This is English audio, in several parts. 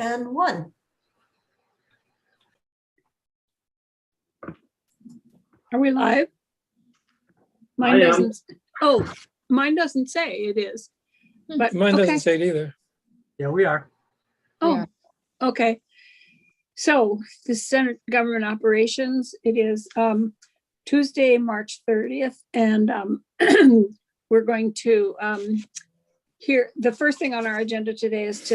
and 1. Are we live? Mine doesn't. Oh, mine doesn't say it is. But Mine okay. doesn't say it either. Yeah, we are. Oh, okay. So the Senate Government Operations, it is Tuesday, March 30th. And we're going to hear, the first thing on our agenda today is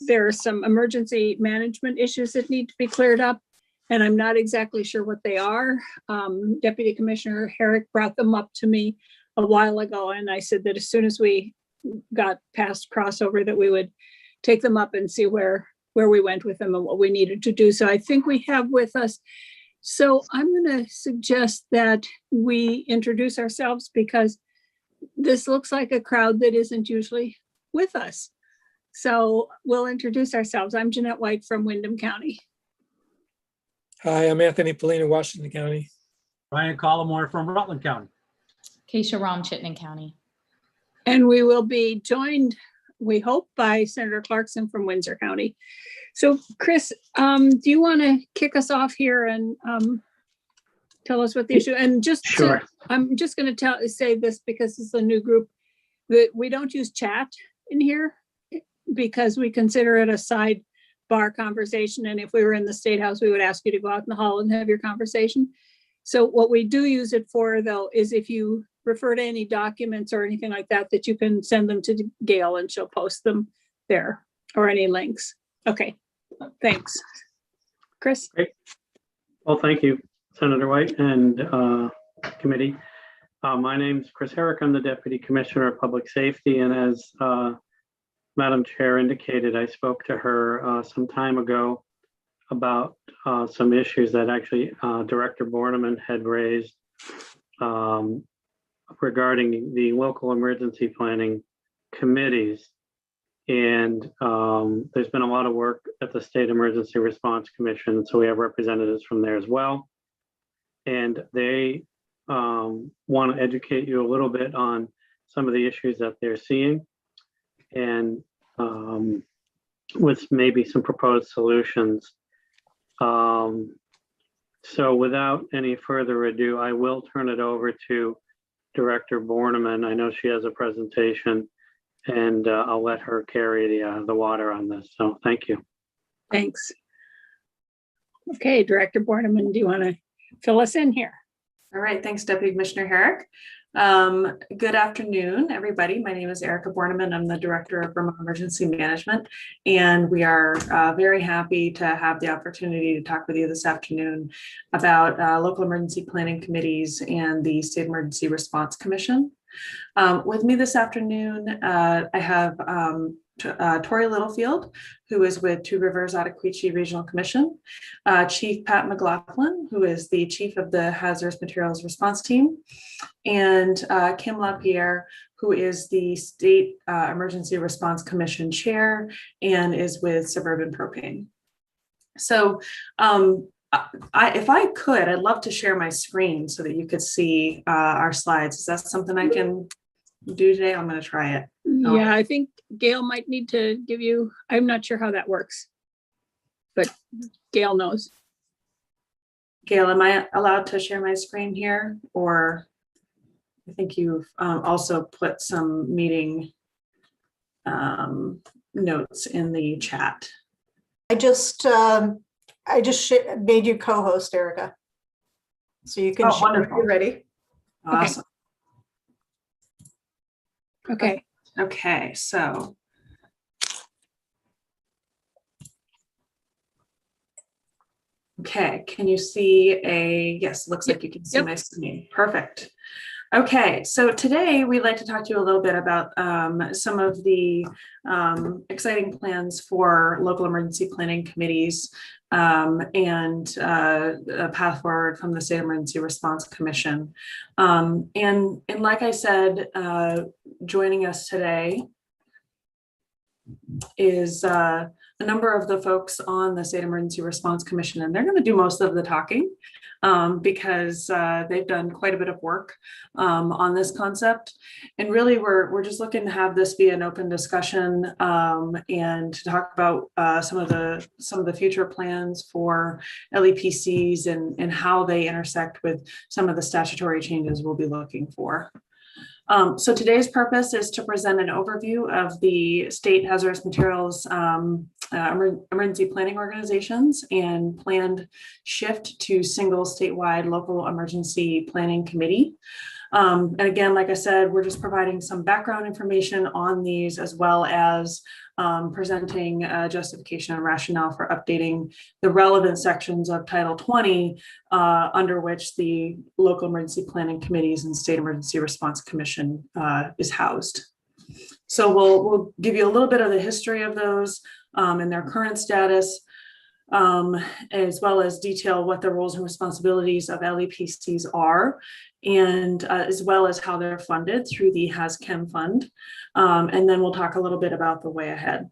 there are some emergency management issues that need to be cleared up. And I'm not exactly sure what they are. Deputy Commissioner Herrick brought them up to me a while ago. And I said that as soon as we got past crossover, that we would take them up and see where we went with them and what we needed to do. So I think we have with us. So I'm going to suggest that we introduce ourselves, because this looks like a crowd that isn't usually with us. So we'll introduce ourselves. I'm Jeanette White from Windham County. Hi, I'm Anthony Polina, Washington County. Ryan Collmore from Rutland County. Keisha Rom, Chittenden County. And we will be joined, we hope, by Senator Clarkson from Windsor County. So Chris, do you want to kick us off here and tell us what the issue, and just Sure. I'm just going to say this because it's a new group, that we don't use chat in here because we consider it a sidebar conversation. And if we were in the State House, we would ask you to go out in the hall and have your conversation. So what we do use it for, though, is if you refer to any documents or anything like that, that you can send them to Gail and she'll post them there, or any links. Okay, thanks. Chris? Great. Well, thank you, Senator White and committee. My name's Chris Herrick. I'm the Deputy Commissioner of Public Safety. And as Madam Chair indicated, I spoke to her some time ago about some issues that actually Director Borneman had raised regarding the local emergency planning committees. And there's been a lot of work at the State Emergency Response Commission, so we have representatives from there as well. And they want to educate you a little bit on some of the issues that they're seeing, and with maybe some proposed solutions. So without any further ado, I will turn it over to Director Borneman. I know she has a presentation, and I'll let her carry the water on this. So thank you. Thanks. Okay, Director Borneman, do you want to fill us in here? All right, thanks, Deputy Commissioner Herrick. Good afternoon, everybody. My name is Erica Borneman. I'm the Director of Vermont Emergency Management, and we are very happy to have the opportunity to talk with you this afternoon about local emergency planning committees and the State Emergency Response Commission. With me this afternoon, I have Tori Littlefield, who is with Two Rivers Ottaquechee Regional Commission, Chief Pat McLaughlin, who is the Chief of the Hazardous Materials Response Team, and Kim Lapierre, who is the State Emergency Response Commission Chair and is with Suburban Propane. So if I could, I'd love to share my screen so that you could see our slides. Is that something I can do today? I'm going to try it. Yeah, I think Gail might need to give you, I'm not sure how that works, but Gail knows. Gail, am I allowed to share my screen here? Or I think you've also put some meeting notes in the chat. I just made you co-host, Erica. So you can share wonderful. if you're ready. Awesome. Okay. Okay, so. Okay, can you see yes, looks like you can see my screen. Perfect. Okay, so today we'd like to talk to you a little bit about some of the exciting plans for local emergency planning committees and a path forward from the State Emergency Response Commission. And like I said, joining us today is a a number of the folks on the State Emergency Response Commission, and they're going to do most of the talking because they've done quite a bit of work on this concept. And really, we're just looking to have this be an open discussion and to talk about some of the future plans for LEPCs and how they intersect with some of the statutory changes we'll be looking for. So today's purpose is to present an overview of the state hazardous materials emergency planning organizations and planned shift to single statewide local emergency planning committee. And again, like I said, we're just providing some background information on these, as well as presenting justification and rationale for updating the relevant sections of Title 20 under which the local emergency planning committees and State Emergency Response Commission is housed. So we'll give you a little bit of the history of those and their current status, as well as detail what the roles and responsibilities of LEPCs are, and as well as how they're funded through the HazChem fund. And then we'll talk a little bit about the way ahead.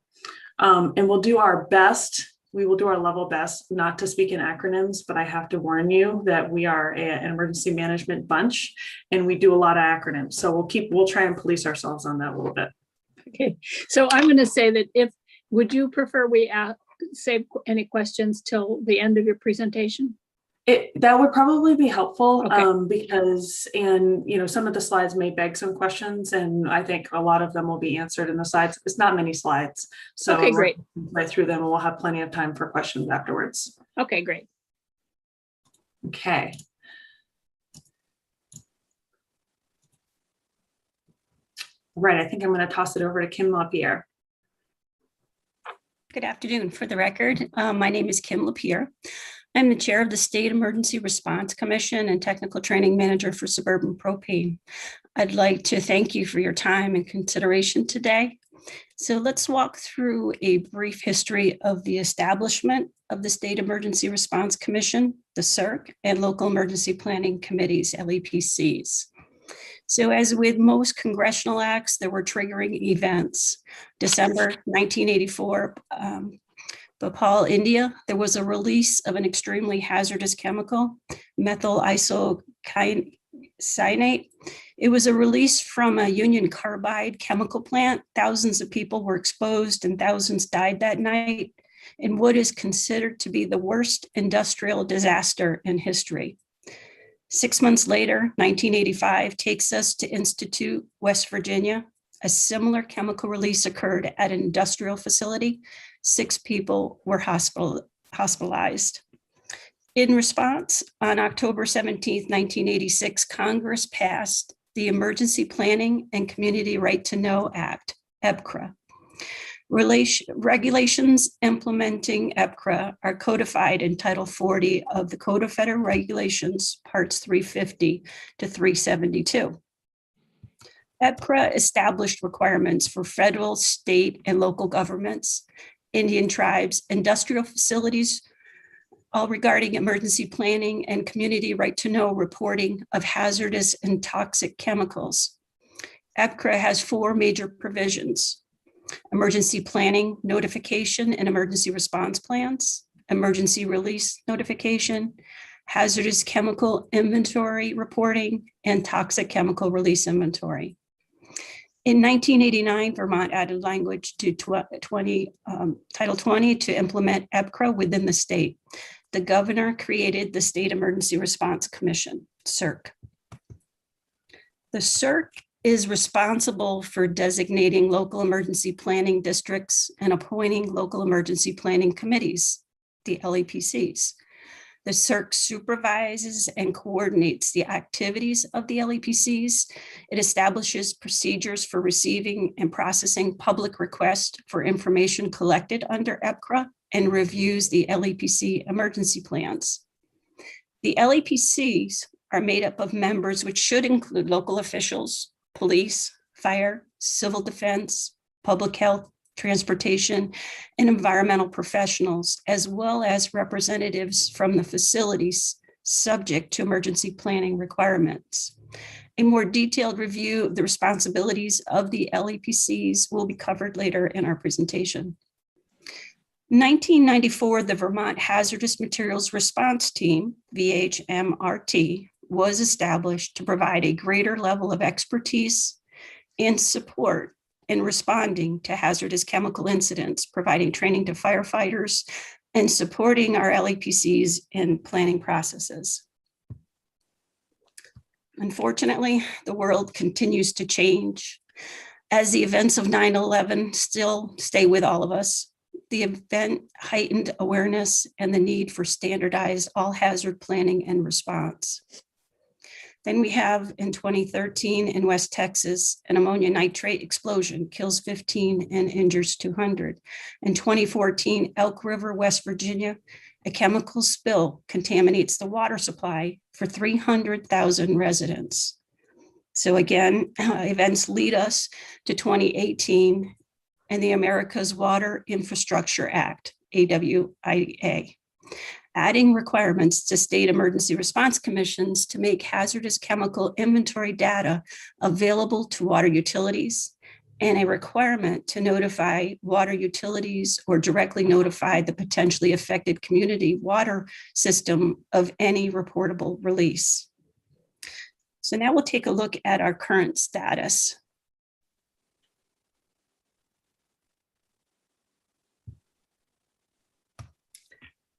And we'll do our best. We will do our level best not to speak in acronyms, but I have to warn you that we are an emergency management bunch and we do a lot of acronyms. So we'll try and police ourselves on that a little bit. Okay, so I'm going to say that would you prefer we save any questions till the end of your presentation? That would probably be helpful. Okay. Because some of the slides may beg some questions, and I think a lot of them will be answered in the slides. It's not many slides, so okay, great. Right through them, and we'll have plenty of time for questions afterwards. Okay, great. Okay. Right, I think I'm going to toss it over to Kim Lapierre. Good afternoon. For the record, my name is Kim Lapierre. I'm the chair of the State Emergency Response Commission and Technical Training Manager for Suburban Propane. I'd like to thank you for your time and consideration today. So let's walk through a brief history of the establishment of the State Emergency Response Commission, the CERC, and local emergency planning committees, LEPCs. So as with most congressional acts, there were triggering events. December 1984, Bhopal, India, there was a release of an extremely hazardous chemical, methyl isocyanate. It was a release from a Union Carbide chemical plant. Thousands of people were exposed and thousands died that night in what is considered to be the worst industrial disaster in history. 6 months later, 1985 takes us to Institute, West Virginia. A similar chemical release occurred at an industrial facility. 6 people were hospitalized. In response, on October 17, 1986, Congress passed the Emergency Planning and Community Right to Know Act, EPCRA. Regulations implementing EPCRA are codified in Title 40 of the Code of Federal Regulations, Parts 350 to 372. EPCRA established requirements for federal, state, and local governments, Indian tribes, industrial facilities, all regarding emergency planning and community right to know reporting of hazardous and toxic chemicals. EPCRA has 4 major provisions: emergency planning, notification, and emergency response plans, emergency release notification, hazardous chemical inventory reporting, and toxic chemical release inventory. In 1989, Vermont added language to Title 20 to implement EPCRA within the state. The governor created the State Emergency Response Commission, CERC. The CERC is responsible for designating local emergency planning districts and appointing local emergency planning committees, the LEPCs. The CERC supervises and coordinates the activities of the LEPCs. It establishes procedures for receiving and processing public requests for information collected under EPCRA and reviews the LEPC emergency plans. The LEPCs are made up of members which should include local officials, police, fire, civil defense, public health, transportation, and environmental professionals, as well as representatives from the facilities subject to emergency planning requirements. A more detailed review of the responsibilities of the LEPCs will be covered later in our presentation. 1994, the Vermont Hazardous Materials Response Team, VHMRT, was established to provide a greater level of expertise and support in responding to hazardous chemical incidents, providing training to firefighters, and supporting our LAPCs in planning processes. Unfortunately, the world continues to change. As the events of 9/11 still stay with all of us, the event heightened awareness and the need for standardized all hazard planning and response. Then we have in 2013 in West Texas, an ammonia nitrate explosion kills 15 and injures 200. In 2014, Elk River, West Virginia, a chemical spill contaminates the water supply for 300,000 residents. So again, events lead us to 2018 and the America's Water Infrastructure Act, AWIA, adding requirements to state emergency response commissions to make hazardous chemical inventory data available to water utilities, and a requirement to notify water utilities or directly notify the potentially affected community water system of any reportable release. So now we'll take a look at our current status.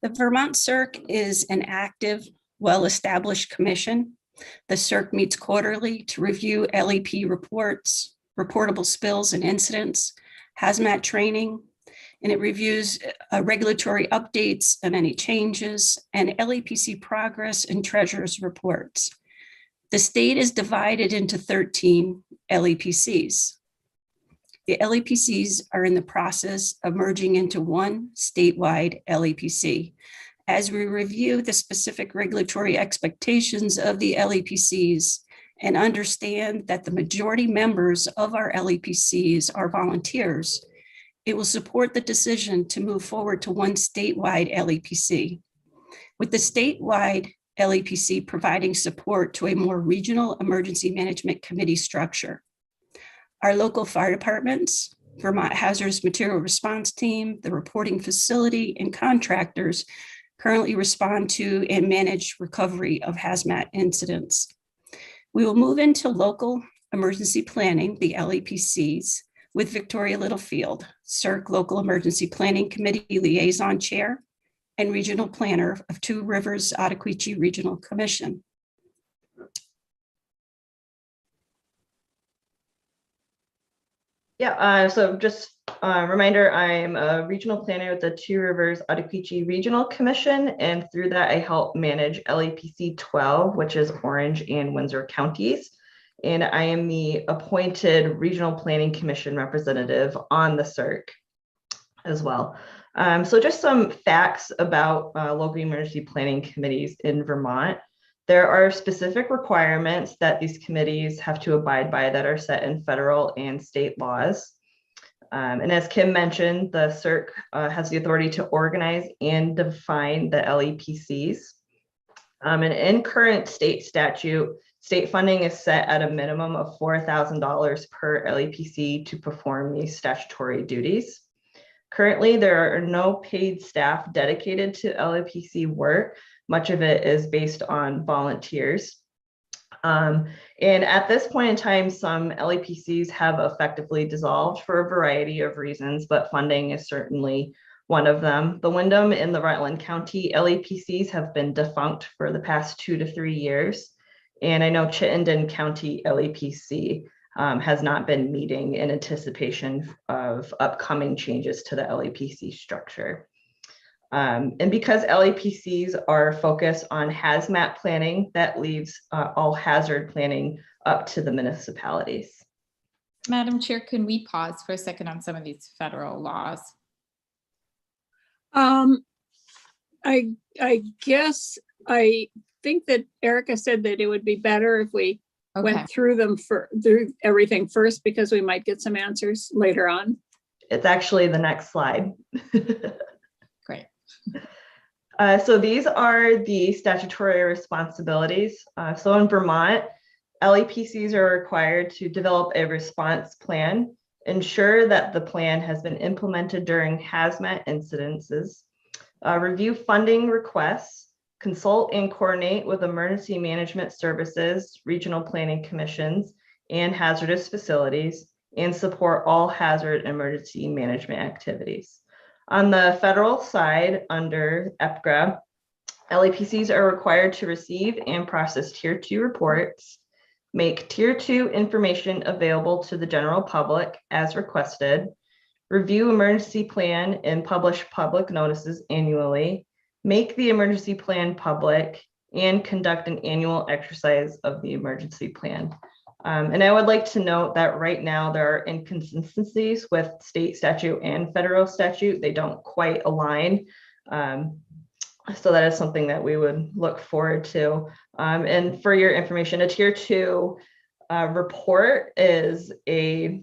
The Vermont CERC is an active, well-established commission. The CERC meets quarterly to review LEP reports, reportable spills and incidents, hazmat training, and it reviews regulatory updates and any changes, and LAPC progress and treasurer's reports. The state is divided into 13 LAPCs. The LAPCs are in the process of merging into one statewide LAPC. As we review the specific regulatory expectations of the LAPCs and understand that the majority members of our LAPCs are volunteers, it will support the decision to move forward to one statewide LAPC. With the statewide LAPC providing support to a more regional emergency management committee structure. Our local fire departments, Vermont Hazardous Material Response Team, the reporting facility, and contractors currently respond to and manage recovery of hazmat incidents. We will move into local emergency planning, the LAPCs, with Victoria Littlefield, CERC Local Emergency Planning Committee Liaison Chair and Regional Planner of Two Rivers Ottaquiche Regional Commission. Yeah, so just a reminder, I'm a regional planner with the Two Rivers Ottaquiche Regional Commission, and through that I help manage LAPC 12, which is Orange and Windsor counties. And I am the appointed Regional Planning Commission representative on the CERC as well. So just some facts about local emergency planning committees in Vermont. There are specific requirements that these committees have to abide by that are set in federal and state laws. And as Kim mentioned, the CERC has the authority to organize and define the LEPCs. And in current state statute, state funding is set at a minimum of $4,000 per LEPC to perform these statutory duties. Currently, there are no paid staff dedicated to LAPC work. Much of it is based on volunteers. And at this point in time, some LAPCs have effectively dissolved for a variety of reasons, but funding is certainly one of them. The Windham in the Rutland County LAPCs have been defunct for the past 2 to 3 years. And I know Chittenden County LAPC has not been meeting in anticipation of upcoming changes to the LAPC structure. And because LAPCs are focused on hazmat planning, that leaves all hazard planning up to the municipalities. Madam Chair, can we pause for a second on some of these federal laws? I guess I think that Erica said that it would be better if we went through them through everything first, because we might get some answers later on. It's actually the next slide. Great. So these are the statutory responsibilities. So in Vermont, LAPCs are required to develop a response plan ensure that the plan has been implemented during hazmat incidences, review funding requests, consult and coordinate with emergency management services, regional planning commissions, and hazardous facilities, and support all hazard emergency management activities. On the federal side, under EPGRA, LAPCs are required to receive and process Tier 2 reports, make Tier 2 information available to the general public as requested, review emergency plan and publish public notices annually, make the emergency plan public, and conduct an annual exercise of the emergency plan. And I would like to note that right now there are inconsistencies with state statute and federal statute. They don't quite align. So that is something that we would look forward to. And for your information, a Tier 2 report is a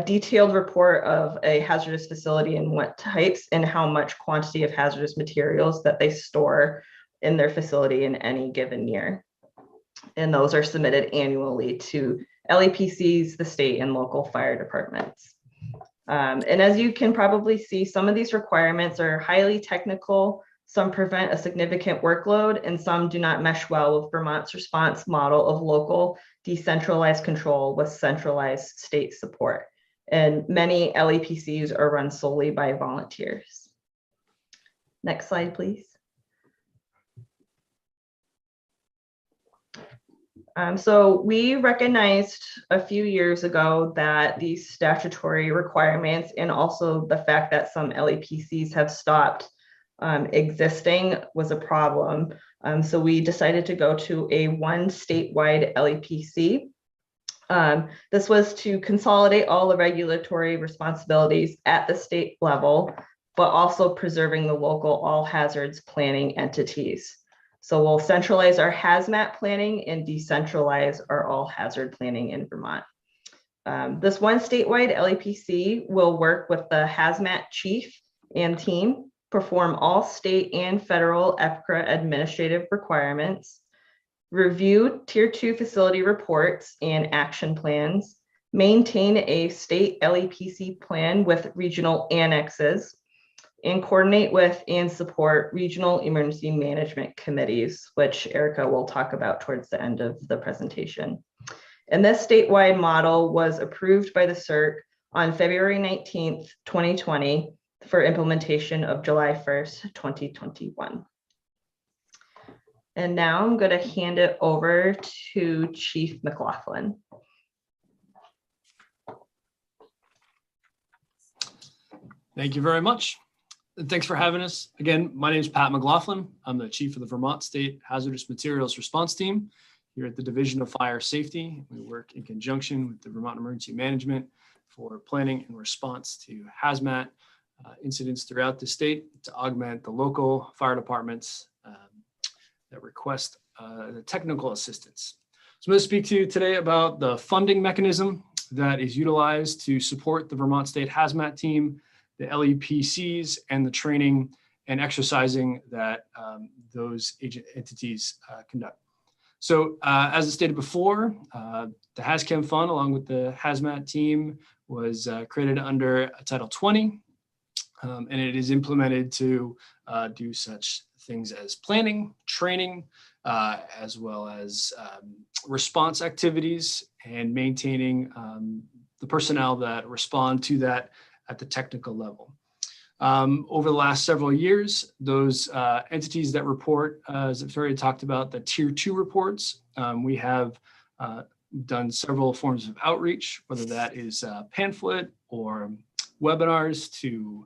detailed report of a hazardous facility and what types and how much quantity of hazardous materials that they store in their facility in any given year. And those are submitted annually to LAPCs, the state and local fire departments. And as you can probably see, some of these requirements are highly technical, some prevent a significant workload, and some do not mesh well with Vermont's response model of local decentralized control with centralized state support. And many LAPCs are run solely by volunteers. Next slide, please. So we recognized a few years ago that these statutory requirements and also the fact that some LAPCs have stopped existing was a problem. So we decided to go to a one statewide LAPC. This was to consolidate all the regulatory responsibilities at the state level, but also preserving the local all hazards planning entities. So we'll centralize our hazmat planning and decentralize our all hazard planning in Vermont. This one statewide LAPC will work with the hazmat chief and team, perform all state and federal EPCRA administrative requirements, review Tier 2 facility reports and action plans, maintain a state LAPC plan with regional annexes, and coordinate with and support regional emergency management committees, which Erica will talk about towards the end of the presentation. And this statewide model was approved by the CERC on February 19th, 2020 for implementation of July 1st, 2021. And now I'm going to hand it over to Chief McLaughlin. Thank you very much. Thanks for having us. Again, my name is Pat McLaughlin. I'm the chief of the Vermont State Hazardous Materials Response Team here at the Division of Fire Safety. We work in conjunction with the Vermont Emergency Management for planning and response to hazmat incidents throughout the state to augment the local fire departments that request the technical assistance. So I'm going to speak to you today about the funding mechanism that is utilized to support the Vermont State Hazmat Team, the LEPCs, and the training and exercising that those agent entities conduct. So as I stated before, the HazChem Fund, along with the Hazmat Team, was created under Title 20, and it is implemented to do such things as planning, training, as well as response activities and maintaining the personnel that respond to that at the technical level. Over the last several years, those entities that report, as Victoria talked about, the Tier 2 reports, we have done several forms of outreach, whether that is pamphlet or webinars to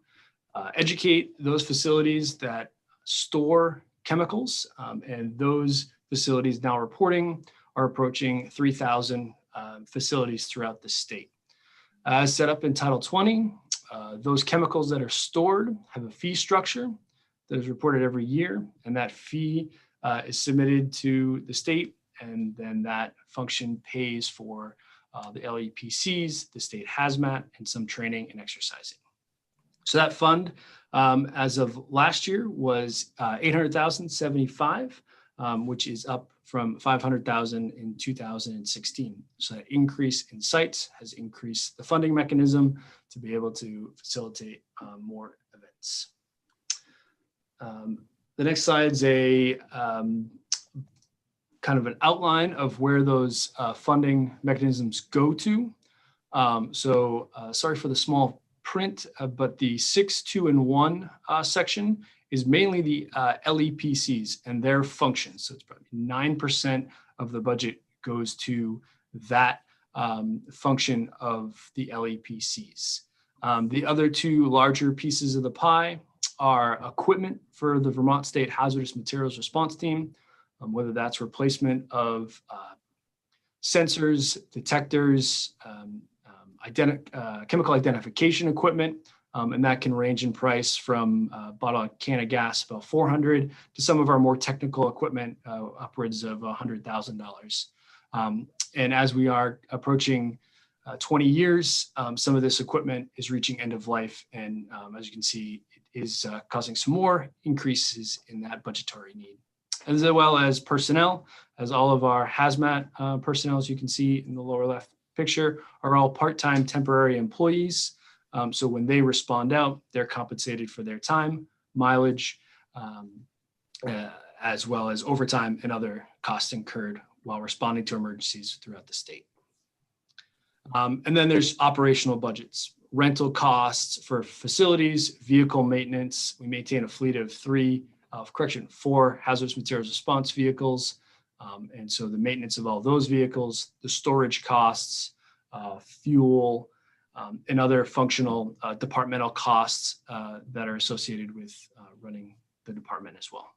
educate those facilities that store chemicals, and those facilities now reporting are approaching 3,000 facilities throughout the state. As set up in Title 20, those chemicals that are stored have a fee structure that is reported every year, and that fee is submitted to the state, and then that function pays for the LEPCs, the state hazmat, and some training and exercising. So that fund, as of last year, was $800,075. which is up from 500,000 in 2016. So that increase in sites has increased the funding mechanism to be able to facilitate more events. The next slide is a kind of an outline of where those funding mechanisms go to. Sorry for the small print, but the 6, 2, and 1 section is mainly the LEPCs and their functions. So it's probably 9% of the budget goes to that function of the LEPCs. The other two larger pieces of the pie are equipment for the Vermont State Hazardous Materials Response Team, whether that's replacement of sensors, detectors, chemical identification equipment, and that can range in price from a bottle of can of gas, about $400, to some of our more technical equipment, upwards of $100,000. And as we are approaching 20 years, some of this equipment is reaching end of life, and as you can see, it is causing some more increases in that budgetary need. As well as personnel, as all of our hazmat personnel, as you can see in the lower left picture, are all part-time temporary employees. So when they respond out, they're compensated for their time, mileage, as well as overtime and other costs incurred while responding to emergencies throughout the state. And then there's operational budgets, rental costs for facilities, vehicle maintenance. We maintain a fleet of 4 hazardous materials response vehicles. And so the maintenance of all those vehicles, the storage costs, fuel, and other functional departmental costs that are associated with running the department as well.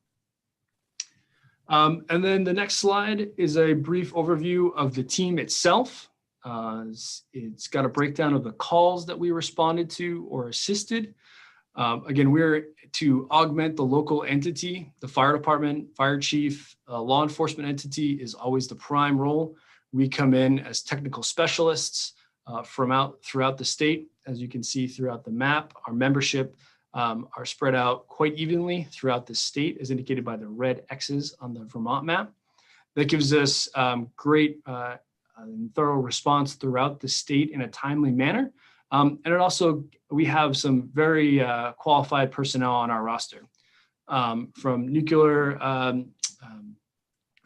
And then the next slide is a brief overview of the team itself. It's got a breakdown of the calls that we responded to or assisted. Again, we're to augment the local entity, the fire department, fire chief, law enforcement entity is always the prime role. We come in as technical specialists throughout the state. As you can see throughout the map, our membership are spread out quite evenly throughout the state, as indicated by the red X's on the Vermont map. That gives us great and thorough response throughout the state in a timely manner. And it also, we have some very qualified personnel on our roster, from nuclear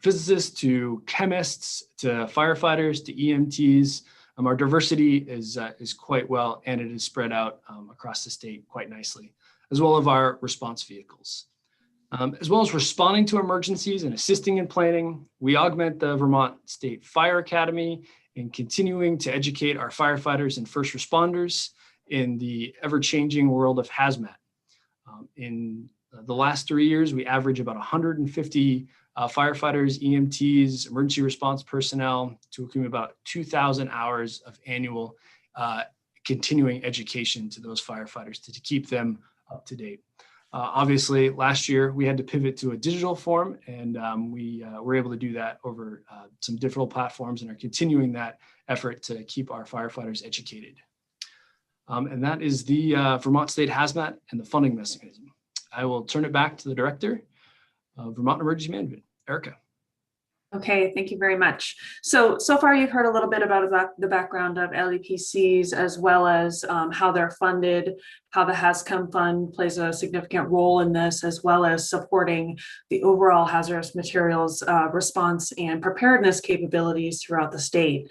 physicists to chemists to firefighters to EMTs. Our diversity is quite well, and it is spread out across the state quite nicely, as well as our response vehicles. As well as responding to emergencies and assisting in planning, we augment the Vermont State Fire Academy in continuing to educate our firefighters and first responders in the ever-changing world of hazmat. In the last 3 years, we average about 150 firefighters, EMTs, emergency response personnel, to accumulate about 2,000 hours of annual continuing education to those firefighters to keep them up to date. Obviously, last year we had to pivot to a digital form, and we were able to do that over some digital platforms and are continuing that effort to keep our firefighters educated. And that is the Vermont State Hazmat and the funding mechanism. I will turn it back to the Director of Vermont Emergency Management, Erica. Okay, thank you very much. So far you've heard a little bit about the background of LEPCs, as well as how they're funded, how the HAZCOM fund plays a significant role in this, as well as supporting the overall hazardous materials response and preparedness capabilities throughout the state.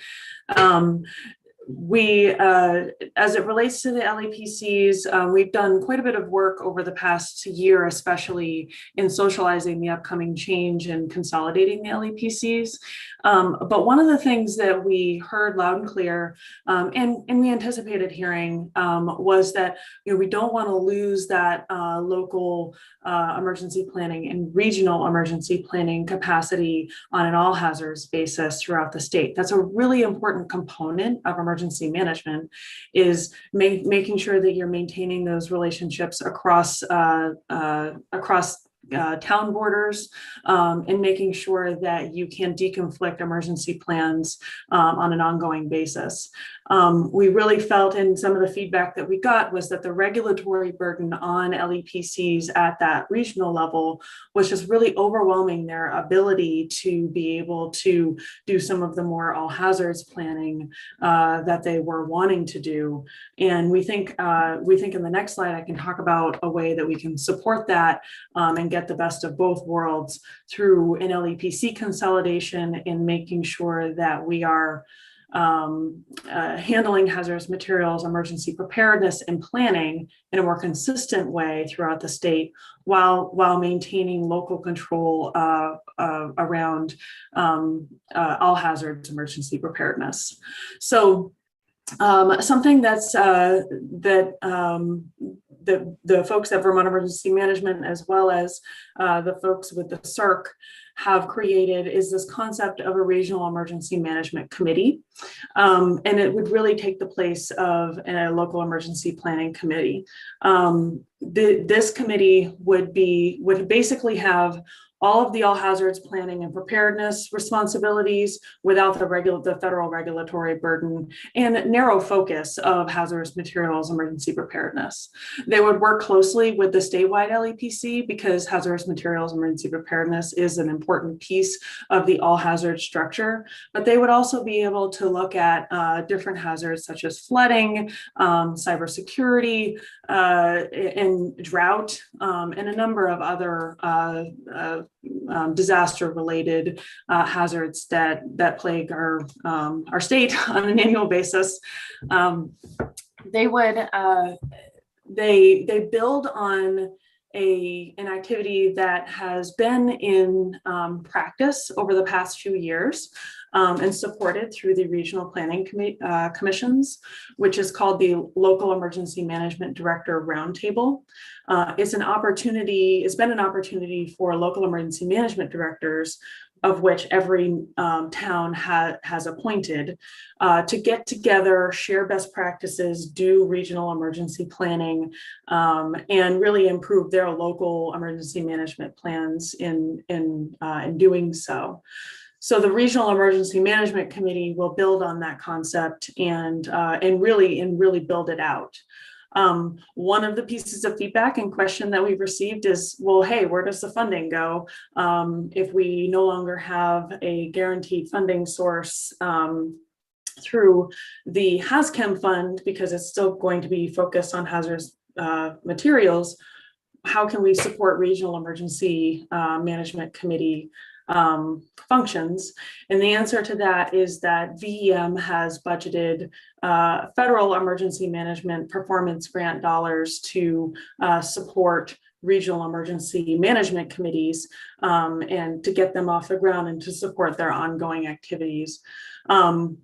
As it relates to the LEPCs, we've done quite a bit of work over the past year, especially in socializing the upcoming change and consolidating the LEPCs. But one of the things that we heard loud and clear, and we anticipated hearing, was that we don't want to lose that local emergency planning and regional emergency planning capacity on an all hazards basis throughout the state. That's a really important component of emergency management, is making sure that you're maintaining those relationships across town borders, and making sure that you can deconflict emergency plans on an ongoing basis. We really felt, in some of the feedback that we got, was that the regulatory burden on LEPCs at that regional level was just really overwhelming their ability to be able to do some of the more all hazards planning that they were wanting to do. And we think in the next slide, I can talk about a way that we can support that and get the best of both worlds through an LEPC consolidation and making sure that we are handling hazardous materials, emergency preparedness, and planning in a more consistent way throughout the state, while maintaining local control around all hazards emergency preparedness. So something that's the folks at Vermont Emergency Management, as well as the folks with the CERC, have created is this concept of a regional emergency management committee. And it would really take the place of a local emergency planning committee. This committee would basically have all of the all hazards planning and preparedness responsibilities without the federal regulatory burden and narrow focus of hazardous materials emergency preparedness. They would work closely with the statewide LEPC because hazardous materials emergency preparedness is an important piece of the all hazard structure, but they would also be able to look at different hazards such as flooding, cybersecurity, and drought, and a number of other disaster-related hazards that plague our state on an annual basis. They build on an activity that has been in practice over the past few years and supported through the regional planning commissions, which is called the Local Emergency Management Director Roundtable. It's been an opportunity for local emergency management directors, of which every town has appointed, to get together, share best practices, do regional emergency planning, and really improve their local emergency management plans in doing so. So the Regional Emergency Management Committee will build on that concept and really build it out. One of the pieces of feedback and question that we've received is, well, hey, where does the funding go if we no longer have a guaranteed funding source through the HazChem fund, because it's still going to be focused on hazardous materials? How can we support Regional Emergency Management Committee functions? And the answer to that is that VEM has budgeted federal emergency management performance grant dollars to support regional emergency management committees and to get them off the ground and to support their ongoing activities. We're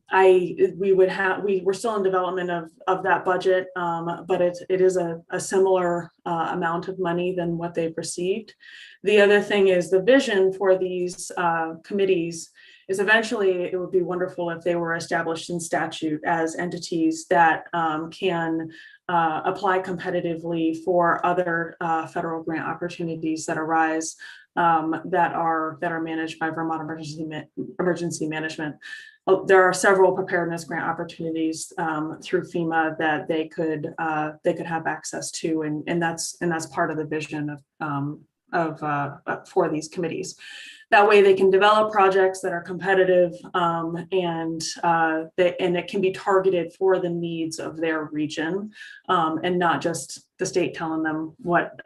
still in development of that budget, but it is a similar amount of money than what they've received. The other thing is the vision for these committees is eventually it would be wonderful if they were established in statute as entities that can apply competitively for other federal grant opportunities that arise that are managed by Vermont Emergency Management. There are several preparedness grant opportunities through FEMA that they could have access to, and that's part of the vision for these committees. That way they can develop projects that are competitive and it can be targeted for the needs of their region and not just the state telling them what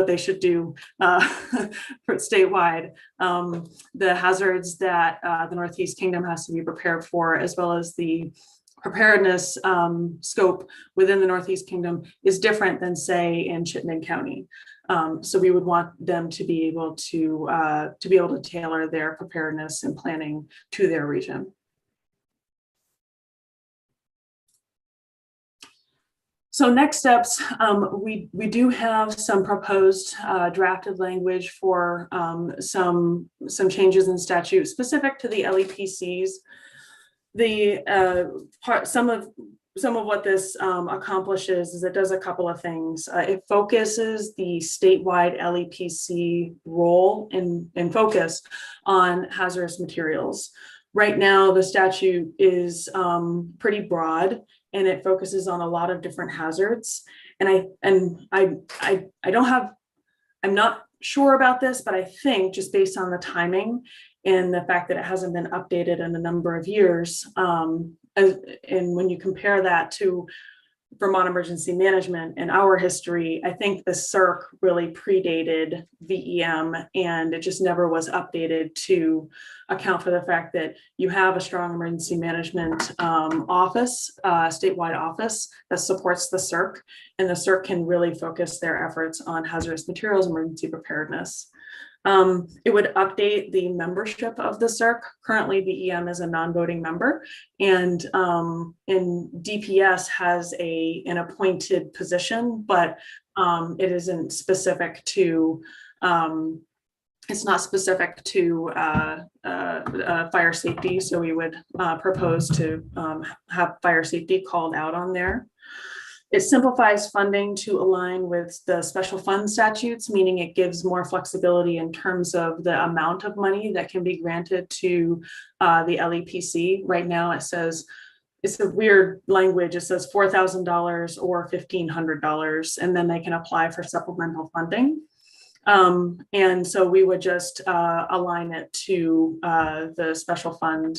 they should do for statewide. The hazards that the Northeast Kingdom has to be prepared for, as well as the preparedness scope within the Northeast Kingdom, is different than, say, in Chittenden County. So we would want them to be able to tailor their preparedness and planning to their region. So next steps, we do have some proposed drafted language for some changes in statute specific to the LEPCs. some of what this accomplishes is it does a couple of things. It focuses the statewide LEPC role and focus on hazardous materials. Right now, the statute is pretty broad and it focuses on a lot of different hazards. And I'm not sure about this, but I think just based on the timing and the fact that it hasn't been updated in a number of years, and when you compare that to Vermont Emergency Management and our history, I think the CERC really predated VEM and it just never was updated to account for the fact that you have a strong emergency management office, statewide office that supports the CERC, and the CERC can really focus their efforts on hazardous materials emergency preparedness. It would update the membership of the CERC. Currently, VEM is a non-voting member, and DPS has an appointed position, but it isn't specific to. It's not specific to fire safety, so we would propose to have fire safety called out on there. It simplifies funding to align with the special fund statutes, meaning it gives more flexibility in terms of the amount of money that can be granted to the LEPC. Right now, it says, it's a weird language. It says $4,000 or $1,500, and then they can apply for supplemental funding. And so we would just align it to the special fund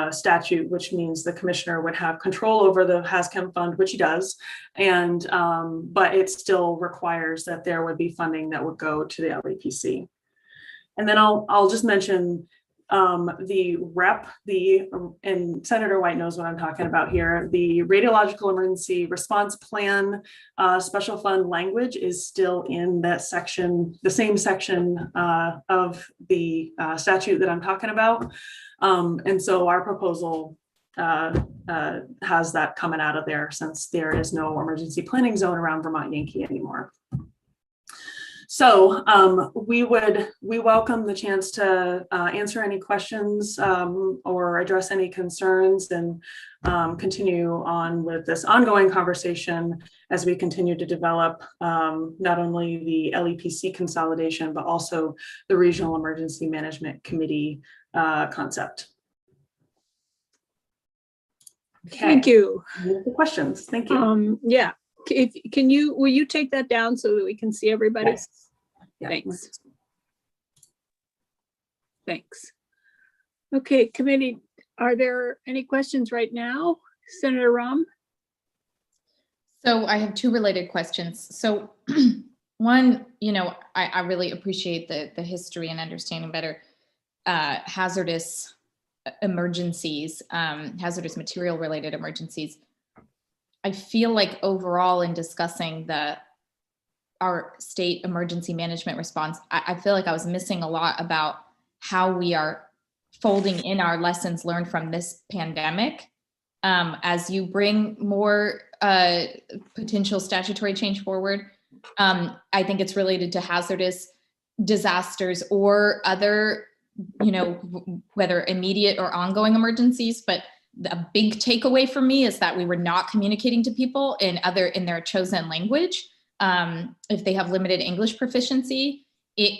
statute, which means the commissioner would have control over the HASCEM fund, which he does, and but it still requires that there would be funding that would go to the LEPC. And then I'll just mention the REP, and Senator White knows what I'm talking about here. The Radiological Emergency Response Plan special fund language is still in that section, the same section of the statute that I'm talking about. And so our proposal has that coming out of there, since there is no emergency planning zone around Vermont Yankee anymore. So we welcome the chance to answer any questions or address any concerns, and continue on with this ongoing conversation as we continue to develop not only the LEPC consolidation, but also the Regional Emergency Management Committee concept. Okay. Thank you. Any other questions? Thank you. Yeah. Will you take that down so that we can see everybody? Yes. Yeah. Thanks. Thanks. Okay, committee, are there any questions right now? Senator Rahm? So I have two related questions. So one, I really appreciate the history and understanding better hazardous emergencies, hazardous material related emergencies. I feel like overall in discussing our state emergency management response, I feel like I was missing a lot about how we are folding in our lessons learned from this pandemic. As you bring more potential statutory change forward, I think it's related to hazardous disasters or other, whether immediate or ongoing emergencies. But the big takeaway for me is that we were not communicating to people in their chosen language. If they have limited English proficiency,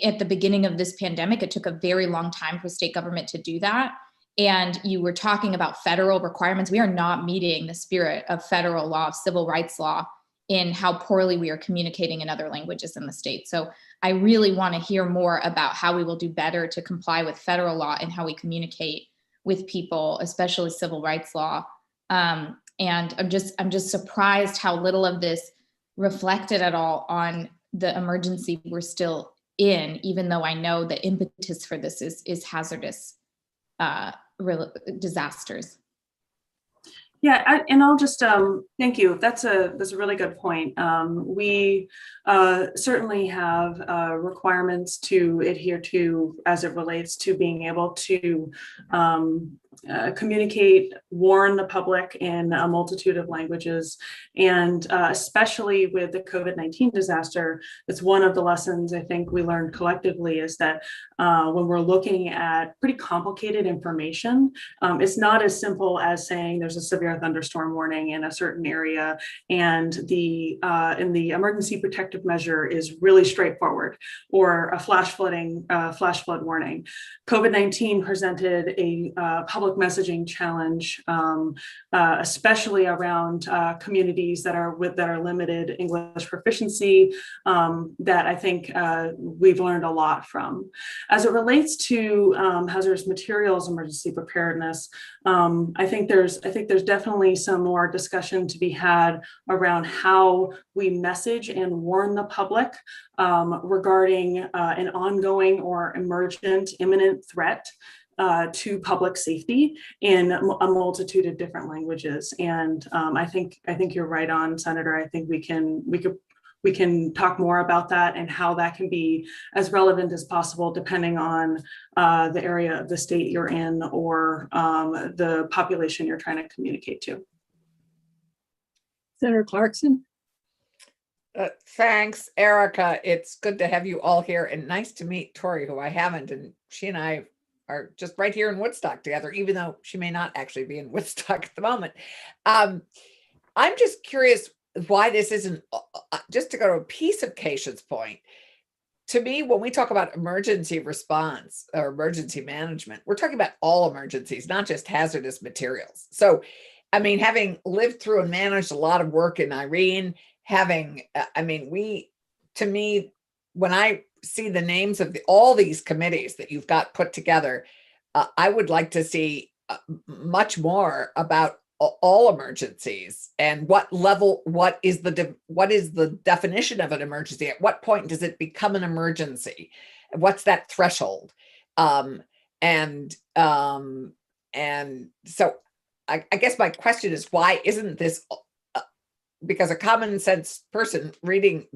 at the beginning of this pandemic, it took a very long time for state government to do that. And you were talking about federal requirements. We are not meeting the spirit of federal law, of civil rights law, in how poorly we are communicating in other languages in the state. So I really want to hear more about how we will do better to comply with federal law and how we communicate with people, especially civil rights law. And I'm just surprised how little of this reflected at all on the emergency we're still in, even though I know the impetus for this is hazardous disasters. Yeah, and I'll just thank you. That's a really good point. We certainly have requirements to adhere to as it relates to being able to communicate, warn the public in a multitude of languages. And especially with the COVID-19 disaster, it's one of the lessons I think we learned collectively is that when we're looking at pretty complicated information, it's not as simple as saying there's a severe thunderstorm warning in a certain area and the emergency protective measure is really straightforward, or a flash flood warning. COVID-19 presented a public messaging challenge, especially around communities that are limited English proficiency, that I think we've learned a lot from. As it relates to hazardous materials emergency preparedness, I think there's definitely some more discussion to be had around how we message and warn the public regarding an ongoing or emergent imminent threat to public safety in a multitude of different languages. And I think you're right on, Senator. I think we can talk more about that and how that can be as relevant as possible, depending on the area of the state you're in or the population you're trying to communicate to. Senator Clarkson? Thanks, Erica. It's good to have you all here, and nice to meet Tori, who I haven't, and she and I are just right here in Woodstock together, even though she may not actually be in Woodstock at the moment. I'm just curious why this isn't, just to go to a piece of Keisha's point, to me, when we talk about emergency response or emergency management, we're talking about all emergencies, not just hazardous materials. So, I mean, having lived through and managed a lot of work in Irene, to me, when I see the names of all these committees that you've got put together, I would like to see much more about all emergencies and what is the definition of an emergency? At what point does it become an emergency? What's that threshold? And so I guess my question is, why isn't this, because a common sense person reading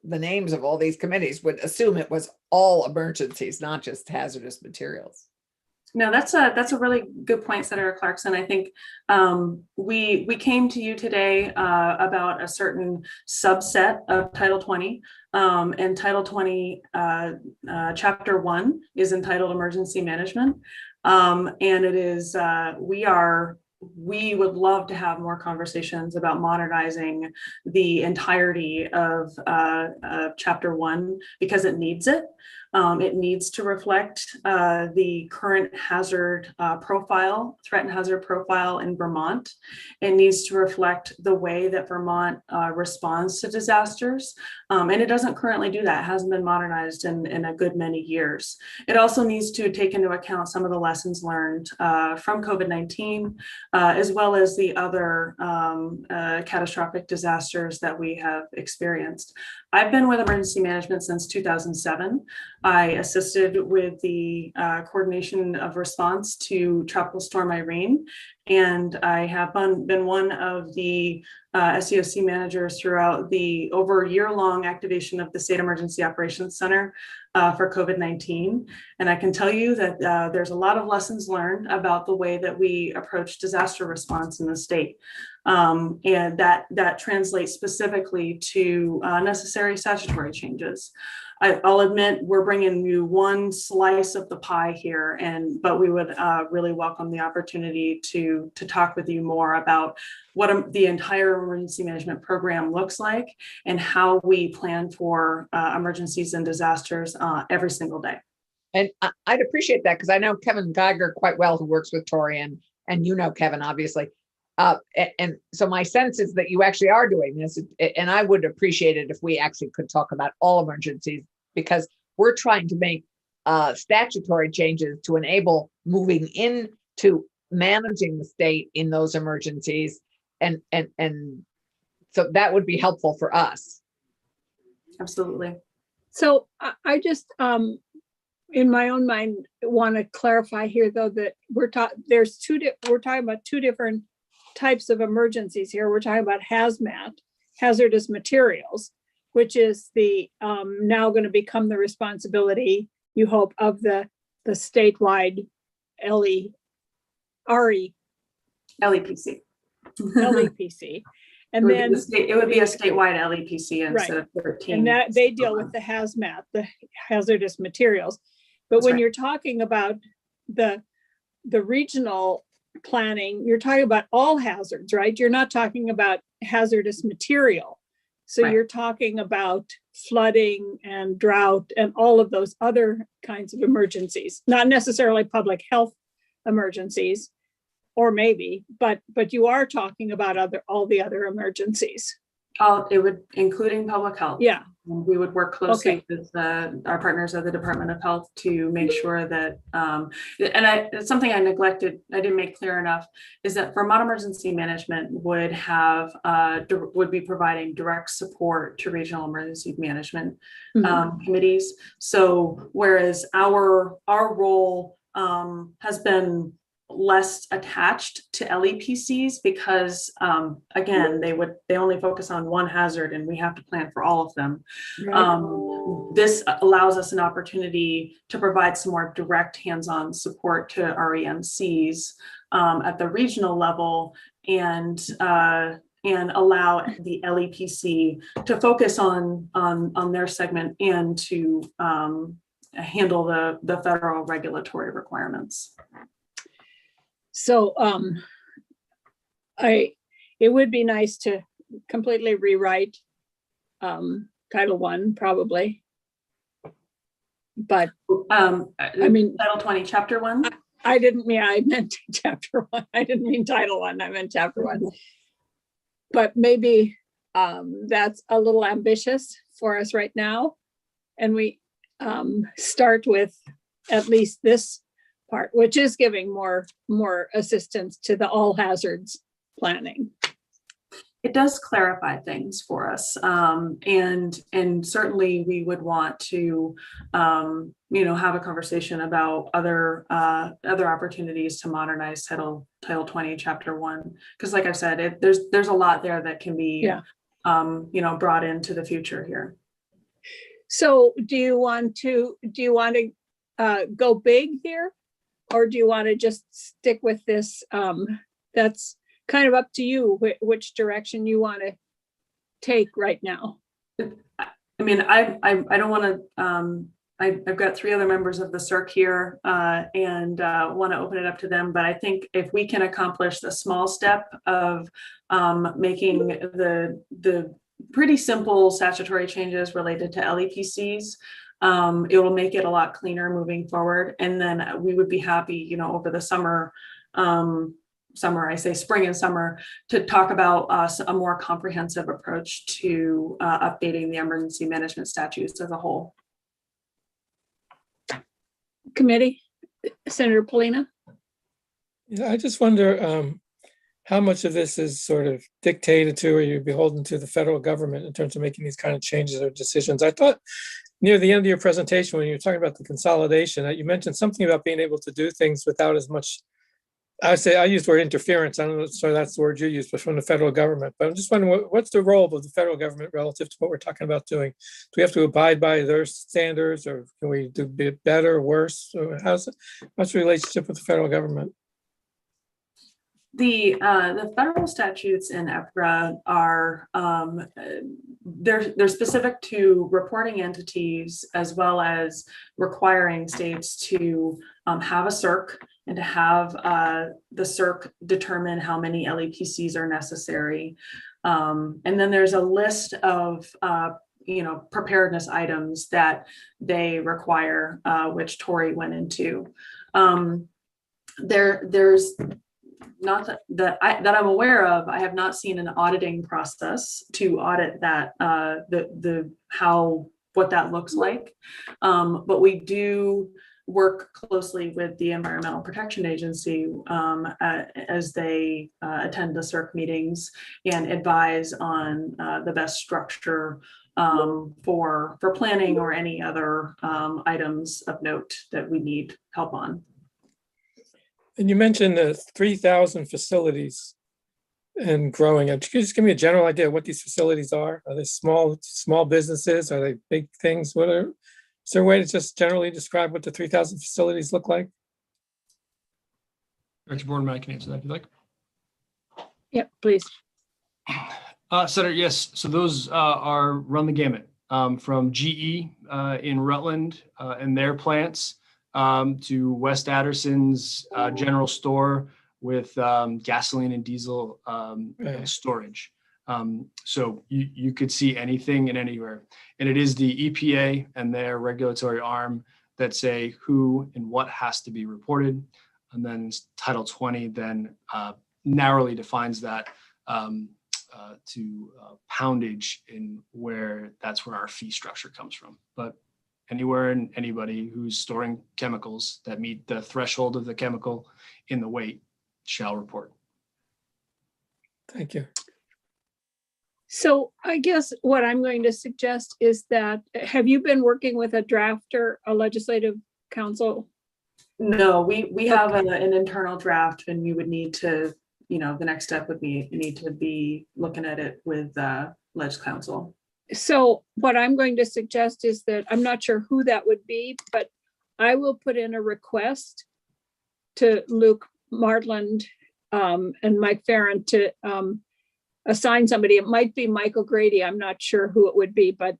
the names of all these committees would assume it was all emergencies, not just hazardous materials. No, that's a really good point, Senator Clarkson. I think we came to you today about a certain subset of Title 20, and Title 20 Chapter 1 is entitled Emergency Management, and it is we would love to have more conversations about modernizing the entirety of Chapter 1 because it needs it. It needs to reflect the current hazard profile, threat and hazard profile in Vermont. It needs to reflect the way that Vermont responds to disasters. And it doesn't currently do that. It hasn't been modernized in a good many years. It also needs to take into account some of the lessons learned from COVID-19, as well as the other catastrophic disasters that we have experienced. I've been with emergency management since 2007. I assisted with the coordination of response to Tropical Storm Irene, and I have been one of the SEOC managers throughout the over a year-long activation of the State Emergency Operations Center for COVID-19. And I can tell you that there's a lot of lessons learned about the way that we approach disaster response in the state. And that translates specifically to necessary statutory changes. I'll admit we're bringing you one slice of the pie here, but we would really welcome the opportunity to talk with you more about what the entire emergency management program looks like and how we plan for emergencies and disasters every single day. And I'd appreciate that because I know Kevin Geiger quite well, who works with Tori, and you know Kevin, obviously. And so my sense is that you actually are doing this, and I would appreciate it if we actually could talk about all emergencies, because we're trying to make statutory changes to enable moving into managing the state in those emergencies, and so that would be helpful for us. Absolutely. So I just, in my own mind, want to clarify here, though, that we're talking about two different types of emergencies here. We're talking about hazmat, hazardous materials, which is the now going to become the responsibility, you hope, of the statewide LAC, RE, LEPC. LEPC. And It would be then, a it would be a statewide LEPC instead of 13. and that they deal with the hazmat, the hazardous materials. But That's when right. you're talking about the regional planning, you're talking about all hazards, right? You're not talking about hazardous material. So Right. you're talking about flooding and drought and all of those other kinds of emergencies, not necessarily public health emergencies, or maybe, but you are talking about all the other emergencies. It would, including public health. Yeah. We would work closely Okay. with our partners at the Department of Health to make sure that, it's something I neglected, I didn't make clear enough, is that Vermont Emergency Management would would be providing direct support to regional emergency management committees. So whereas our role has been less attached to LEPCs because again, they only focus on one hazard and we have to plan for all of them. This allows us an opportunity to provide some more direct hands-on support to REMCs at the regional level and allow the LEPC to focus on their segment and to handle the federal regulatory requirements. So it would be nice to completely rewrite Title I probably. But I mean, Title 20, Chapter 1. I meant Chapter 1. I didn't mean Title I. I meant Chapter 1. But maybe that's a little ambitious for us right now. And we start with at least this part, which is giving more assistance to the all hazards planning. It does clarify things for us, and certainly we would want to, have a conversation about other opportunities to modernize Title 20, Chapter 1, because like I said, there's a lot there that can be, brought into the future here. So, do you want to go big here? Or do you want to just stick with this? That's kind of up to you, which direction you want to take right now. I mean, I don't want to, I've got 3 other members of the CERC here and want to open it up to them. But I think if we can accomplish the small step of making the pretty simple statutory changes related to LEPCs, it will make it a lot cleaner moving forward. And then we would be happy, over the summer, I say spring and summer, to talk about a more comprehensive approach to updating the emergency management statutes as a whole. Committee, Senator Polina. Yeah, I just wonder how much of this is sort of dictated to or you're beholden to the federal government in terms of making these kind of changes or decisions. I thought near the end of your presentation, when you were talking about the consolidation, you mentioned something about being able to do things without as much, I used the word interference. I don't know, so that's the word you used, but from the federal government. But I'm just wondering, what's the role of the federal government relative to what we're talking about doing? Do we have to abide by their standards, or can we do better or worse? Or what's the relationship with the federal government? The federal statutes in EPRA are they're specific to reporting entities as well as requiring states to have a CERC and to have the CERC determine how many LEPCs are necessary. And then there's a list of preparedness items that they require, which Tori went into. There's not that I'm aware of. I have not seen an auditing process to audit that what that looks like, but we do work closely with the Environmental Protection Agency as they attend the CERC meetings and advise on the best structure for planning or any other items of note that we need help on. And you mentioned the 3,000 facilities and growing. Could you just give me a general idea of what these facilities are? Are they small businesses? Are they big things? Is there a way to just generally describe what the 3,000 facilities look like? Director Borman, I can answer that if you like. Yep, please. Senator, yes. So those run the gamut from GE in Rutland and their plants to West Adderson's general store with gasoline and diesel storage. So you could see anything and anywhere. And it is the EPA and their regulatory arm that say who and what has to be reported. And then Title 20 then narrowly defines that to poundage in where that's where our fee structure comes from. But anywhere and anybody who's storing chemicals that meet the threshold of the chemical in the weight shall report. Thank you. So I guess what I'm going to suggest is that, have you been working with a drafter, a legislative council? No, we have an internal draft, and we would need to, the next step would be, you need to be looking at it with Ledge Council. So what I'm going to suggest is that, I'm not sure who that would be, but I will put in a request to Luke Martland and Mike Farron to assign somebody. It might be Michael Grady. I'm not sure who it would be, but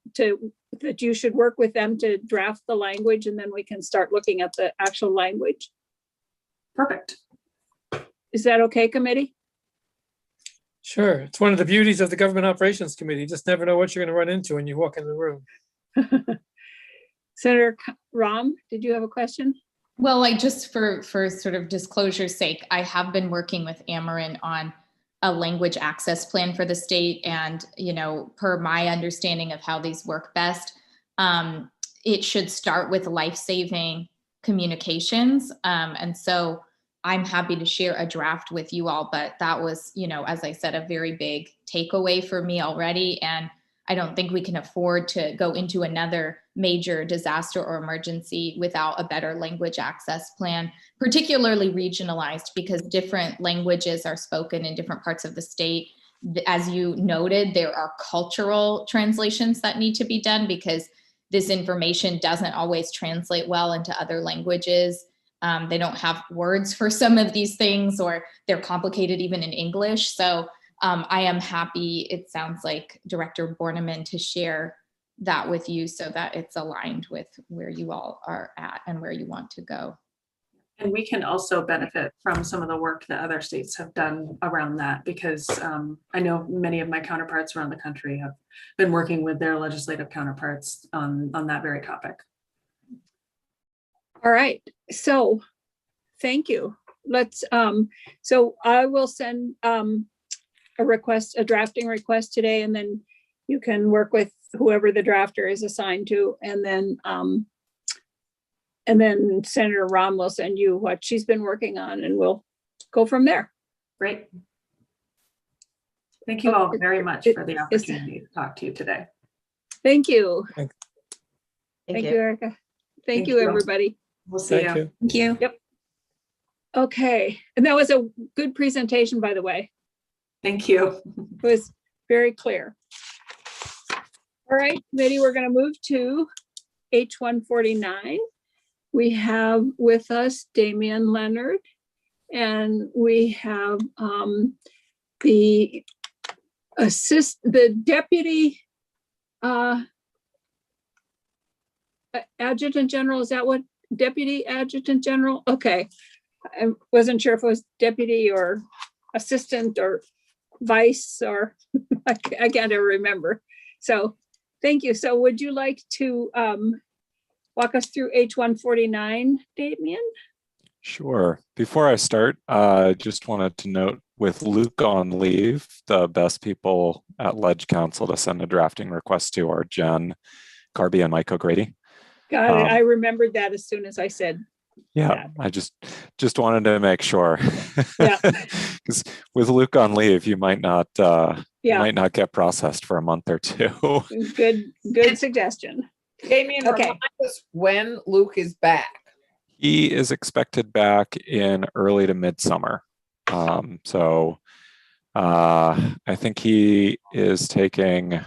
that you should work with them to draft the language, and then we can start looking at the actual language. Perfect. Is that okay, committee? Sure. It's one of the beauties of the Government Operations Committee. You just never know what you're going to run into when you walk in the room. Senator Rahm, did you have a question? Well, just for sort of disclosure's sake, I have been working with Ameren on a language access plan for the state. And, per my understanding of how these work best, it should start with life-saving communications. And so I'm happy to share a draft with you all, but that was, as I said, a very big takeaway for me already. And I don't think we can afford to go into another major disaster or emergency without a better language access plan, particularly regionalized, because different languages are spoken in different parts of the state. As you noted, there are cultural translations that need to be done because this information doesn't always translate well into other languages. They don't have words for some of these things, or they're complicated even in English. So I am happy, it sounds like, Director Borneman, to share that with you so that it's aligned with where you all are at and where you want to go. And we can also benefit from some of the work that other states have done around that, because I know many of my counterparts around the country have been working with their legislative counterparts on that very topic. All right, so thank you. Let's, so I will send a drafting request today, and then you can work with whoever the drafter is assigned to, and then Senator Rahm will send you what she's been working on, and we'll go from there. Great. Thank you all very much for the opportunity to talk to you today. Thank you. Thank Thank you. you, Erica. Thank you, you. everybody. We'll see Thank you. you. Thank you. Yep. Okay, and that was a good presentation, by the way. Thank you. It was very clear. All right, committee, we're going to move to H-149. We have with us Damian Leonard, and we have the deputy adjutant general. Is that what deputy adjutant general? Okay, I wasn't sure if it was deputy or assistant or vice, or I can't ever remember. So thank you. So would you like to walk us through H-149, Damian? Sure. Before I start, just wanted to note, with Luke on leave, the best people at Ledge Council to send a drafting request to are Jen Carby and Mike O'Grady. Got it. I remembered that as soon as I said. Yeah, that. I just wanted to make sure. Yeah. Because with Luke on leave, you might not get processed for a month or two. Good suggestion. Damian, Okay. remind us when Luke is back. He is expected back in early to midsummer. So I think he is taking,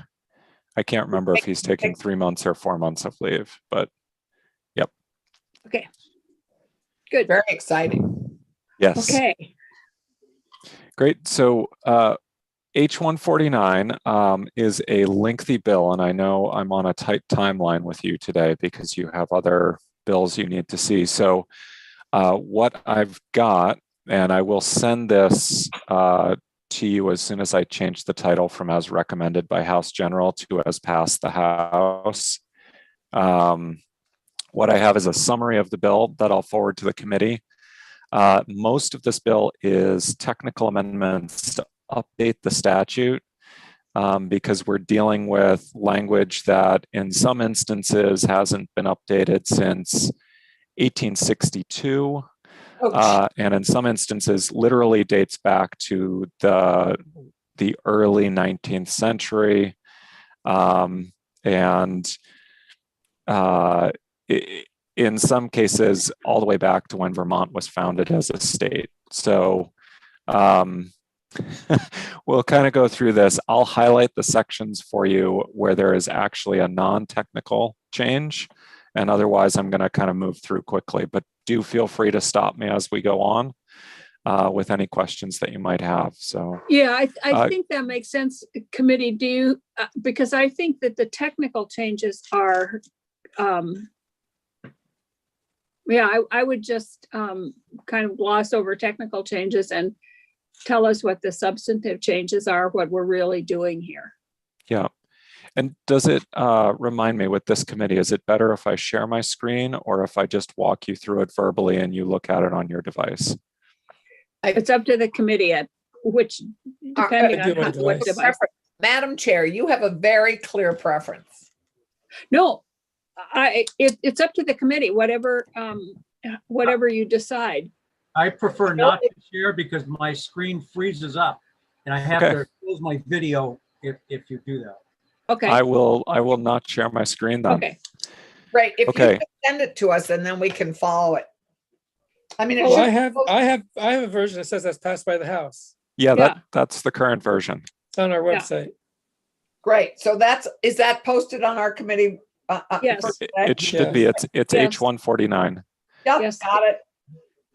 I can't remember if he's taking 3 months or 4 months of leave, but yep. Okay. Good. Very exciting. Yes. Okay, Great. So H-149 is a lengthy bill, and I know I'm on a tight timeline with you today because you have other bills you need to see. So what I've got, and I will send this to you as soon as I change the title from as recommended by House General to as passed the House. What I have is a summary of the bill that I'll forward to the committee. Most of this bill is technical amendments to update the statute because we're dealing with language that in some instances hasn't been updated since 1862. And in some instances literally dates back to the early 19th century. In some cases, all the way back to when Vermont was founded as a state. So we'll kind of go through this. I'll highlight the sections for you where there is actually a non-technical change. And otherwise, I'm going to kind of move through quickly. But do feel free to stop me as we go on with any questions that you might have. So yeah, I think that makes sense. Committee, do you, because I think that the technical changes are, yeah, I would just kind of gloss over technical changes and tell us what the substantive changes are, what we're really doing here. yeah. And does it remind me with this committee, is it better if I share my screen or if I just walk you through it verbally and you look at it on your device? It's up to the committee at which, depending on what device. Madam Chair, you have a very clear preference. No, it's up to the committee, whatever you decide. I prefer not to share because my screen freezes up and I have to close my video if you do that. Okay. I will not share my screen then. Okay. Right. If you can send it to us and then we can follow it. I mean, I have a version that says that's passed by the House. Yeah, that's the current version. It's on our website. Great. So is that posted on our committee? Yes. It should be. It's H-149. Yep, Yes. got it.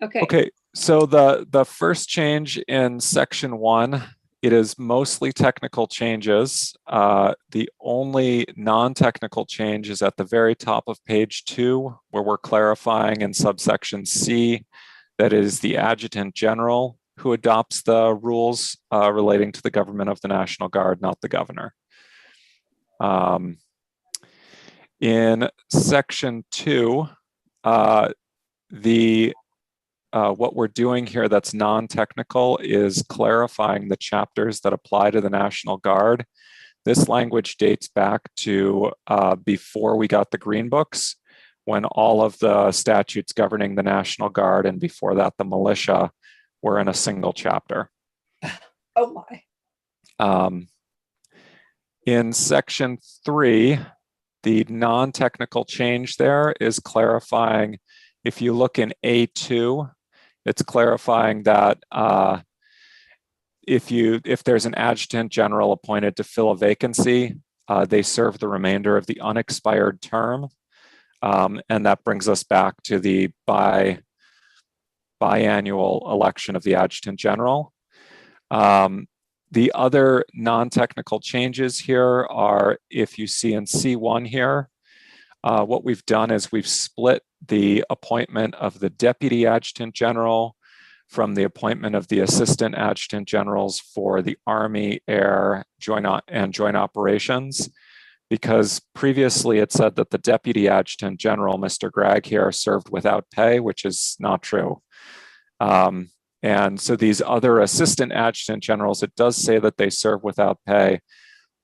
Okay. Okay. So the first change in section 1, it is mostly technical changes. The only non-technical change is at the very top of page 2, where we're clarifying in subsection C that it is the Adjutant General who adopts the rules relating to the government of the National Guard, not the governor. In section 2, what we're doing here that's non-technical is clarifying the chapters that apply to the National Guard. This language dates back to before we got the Green Books, when all of the statutes governing the National Guard and before that the militia were in a single chapter. Oh my. In section 3, the non-technical change there is clarifying, if you look in A2, it's clarifying that if there's an adjutant general appointed to fill a vacancy, they serve the remainder of the unexpired term. And that brings us back to the biannual election of the adjutant general. The other non-technical changes here are, if you see in C1 here, what we've done is we've split the appointment of the deputy adjutant general from the appointment of the assistant adjutant generals for the Army, Air, Joint Operations, because previously it said that the deputy adjutant general, Mr. Gregg here, served without pay, which is not true. And so these other assistant adjutant generals, it does say that they serve without pay.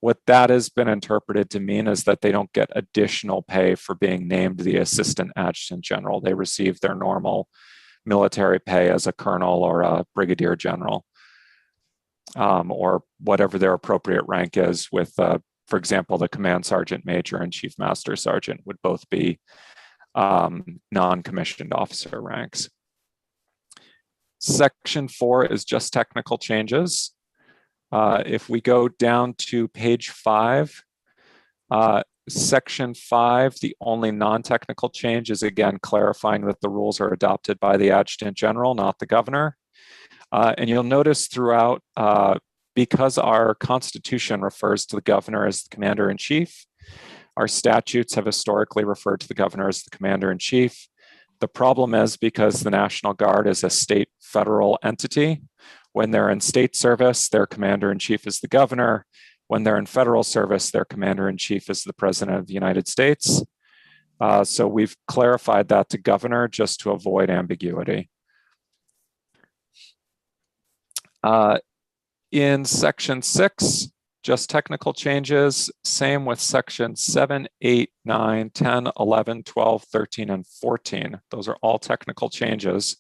What that has been interpreted to mean is that they don't get additional pay for being named the assistant adjutant general. They receive their normal military pay as a colonel or a brigadier general, or whatever their appropriate rank is with, for example, the command sergeant major and chief master sergeant would both be non-commissioned officer ranks. Section 4 is just technical changes. If we go down to page 5, Section 5, the only non-technical change is again clarifying that the rules are adopted by the Adjutant General, not the governor. And you'll notice throughout, because our Constitution refers to the governor as the commander-in-chief, our statutes have historically referred to the governor as the commander-in-chief. The problem is because the National Guard is a state federal entity, when they're in state service, their commander-in-chief is the governor. When they're in federal service, their commander-in-chief is the President of the United States. So we've clarified that to governor just to avoid ambiguity. In section 6, just technical changes, same with section 7, 8, 9, 10, 11, 12, 13, and 14. Those are all technical changes,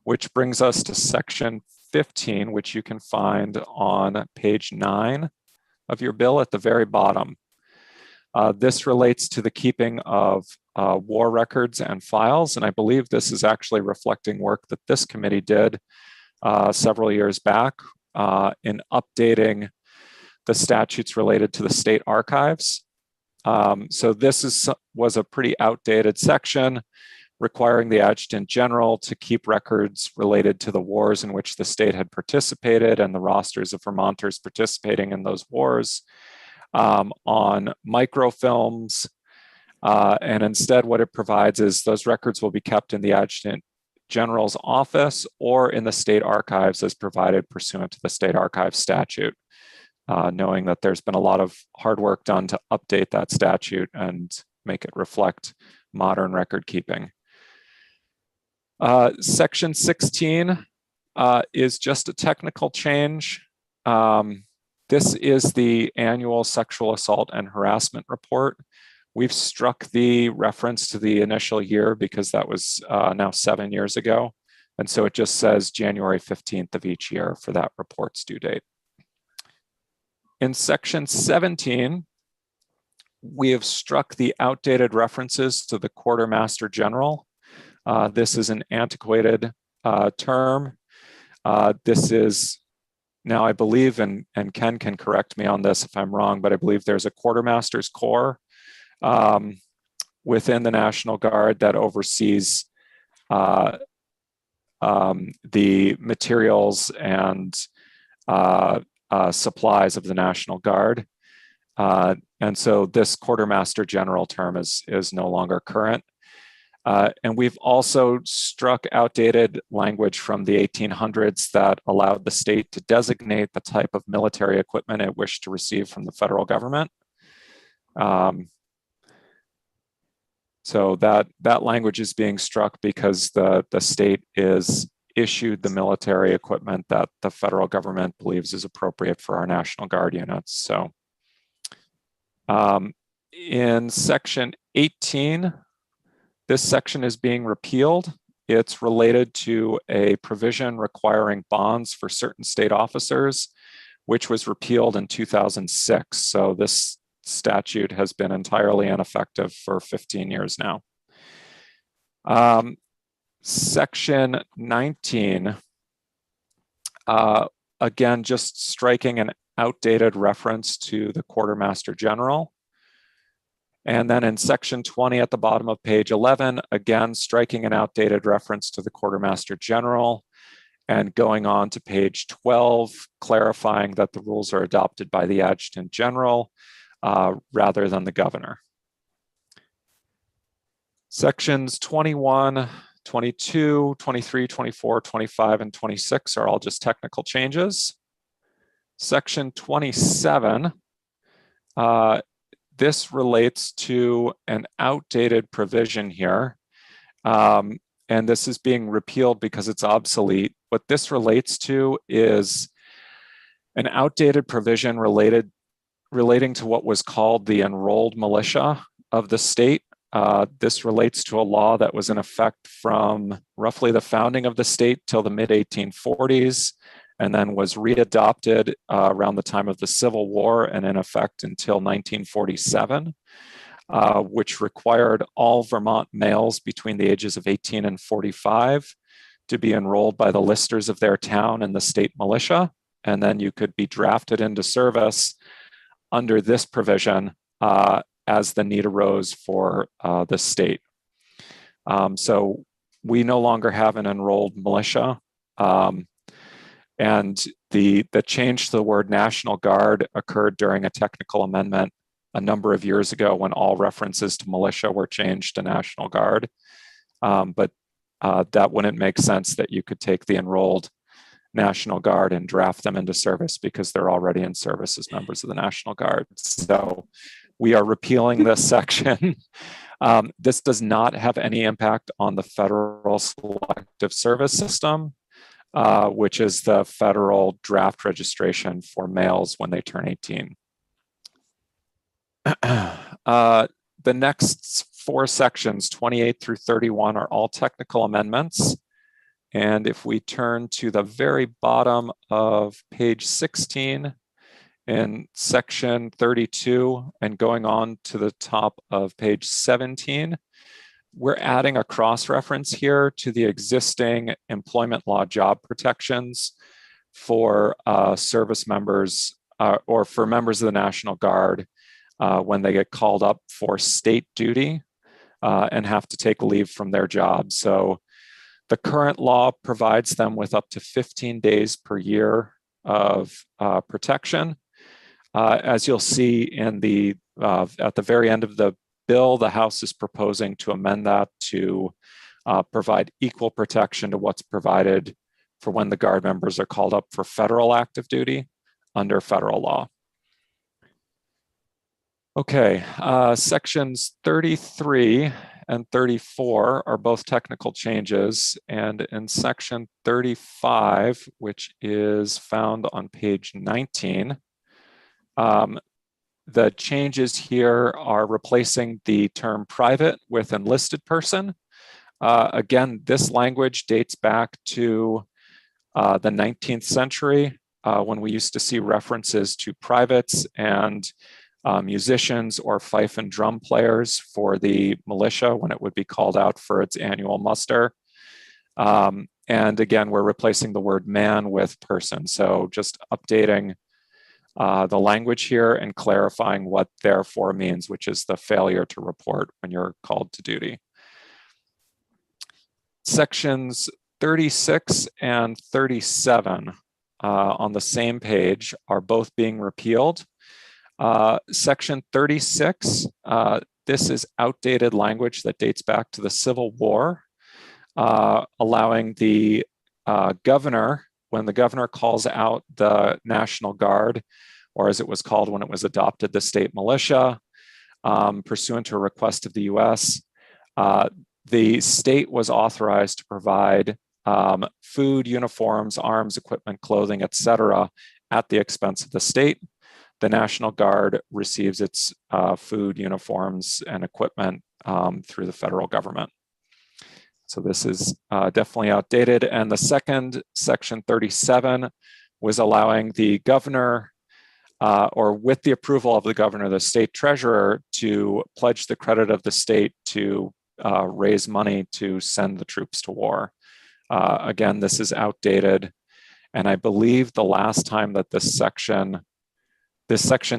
which brings us to section 15, which you can find on page 9 of your bill at the very bottom. This relates to the keeping of war records and files, and I believe this is actually reflecting work that this committee did several years back in updating the statutes related to the state archives. So this was a pretty outdated section requiring the Adjutant General to keep records related to the wars in which the state had participated and the rosters of Vermonters participating in those wars on microfilms. And instead what it provides is those records will be kept in the Adjutant General's office or in the state archives as provided pursuant to the State Archives Statute, knowing that there's been a lot of hard work done to update that statute and make it reflect modern record keeping. Section 16 is just a technical change. This is the annual sexual assault and harassment report. We've struck the reference to the initial year because that was now 7 years ago. And so it just says January 15th of each year for that report's due date. In section 17, we have struck the outdated references to the Quartermaster General. This is an antiquated term. This is now, I believe, and Ken can correct me on this if I'm wrong, but I believe there's a Quartermaster's Corps within the National Guard that oversees the materials and supplies of the National Guard. And so this Quartermaster General term is no longer current. And we've also struck outdated language from the 1800s that allowed the state to designate the type of military equipment it wished to receive from the federal government. So that language is being struck because the state is issued the military equipment that the federal government believes is appropriate for our National Guard units. So in section 18, this section is being repealed. It's related to a provision requiring bonds for certain state officers, which was repealed in 2006. So this statute has been entirely ineffective for 15 years now. Section 19, again, just striking an outdated reference to the Quartermaster General. And then in section 20 at the bottom of page 11, again, striking an outdated reference to the Quartermaster General and going on to page 12, clarifying that the rules are adopted by the Adjutant General rather than the governor. Sections 21, 22, 23, 24, 25, and 26 are all just technical changes. Section 27, this relates to an outdated provision here. And this is being repealed because it's obsolete. What this relates to is an outdated provision relating to what was called the enrolled militia of the state. This relates to a law that was in effect from roughly the founding of the state till the mid-1840s, and then was readopted around the time of the Civil War and in effect until 1947, which required all Vermont males between the ages of 18 and 45 to be enrolled by the listers of their town in the state militia. And then you could be drafted into service under this provision as the need arose for the state. So we no longer have an enrolled militia. And the change to the word National Guard occurred during a technical amendment a number of years ago when all references to militia were changed to National Guard. But that wouldn't make sense that you could take the enrolled National Guard and draft them into service because they're already in service as members of the National Guard. So we are repealing this section. This does not have any impact on the federal selective service system, which is the federal draft registration for males when they turn 18. The next 4 sections, 28 through 31, are all technical amendments. And if we turn to the very bottom of page 16 in section 32 and going on to the top of page 17, we're adding a cross-reference here to the existing employment law job protections for service members or for members of the National Guard when they get called up for state duty and have to take leave from their job. So the current law provides them with up to 15 days per year of protection. As you'll see in the at the very end of the bill, the House is proposing to amend that to provide equal protection to what's provided for when the Guard members are called up for federal active duty under federal law. Okay, sections 33 and 34 are both technical changes, and in section 35, which is found on page 19, the changes here are replacing the term private with enlisted person. Again, this language dates back to the 19th century when we used to see references to privates and musicians or fife and drum players for the militia when it would be called out for its annual muster. And again, we're replacing the word man with person. So just updating the language here and clarifying what therefore means, which is the failure to report when you're called to duty. Sections 36 and 37 on the same page are both being repealed. Section 36, this is outdated language that dates back to the Civil War, allowing the governor, when the governor calls out the National Guard, or as it was called when it was adopted, the state militia, pursuant to a request of the US, the state was authorized to provide food, uniforms, arms, equipment, clothing, etc., at the expense of the state. The National Guard receives its food, uniforms, and equipment through the federal government. So this is definitely outdated. And the second, section 37, was allowing the governor, or with the approval of the governor, the state treasurer, to pledge the credit of the state to raise money to send the troops to war. Again, this is outdated. And I believe the last time that this section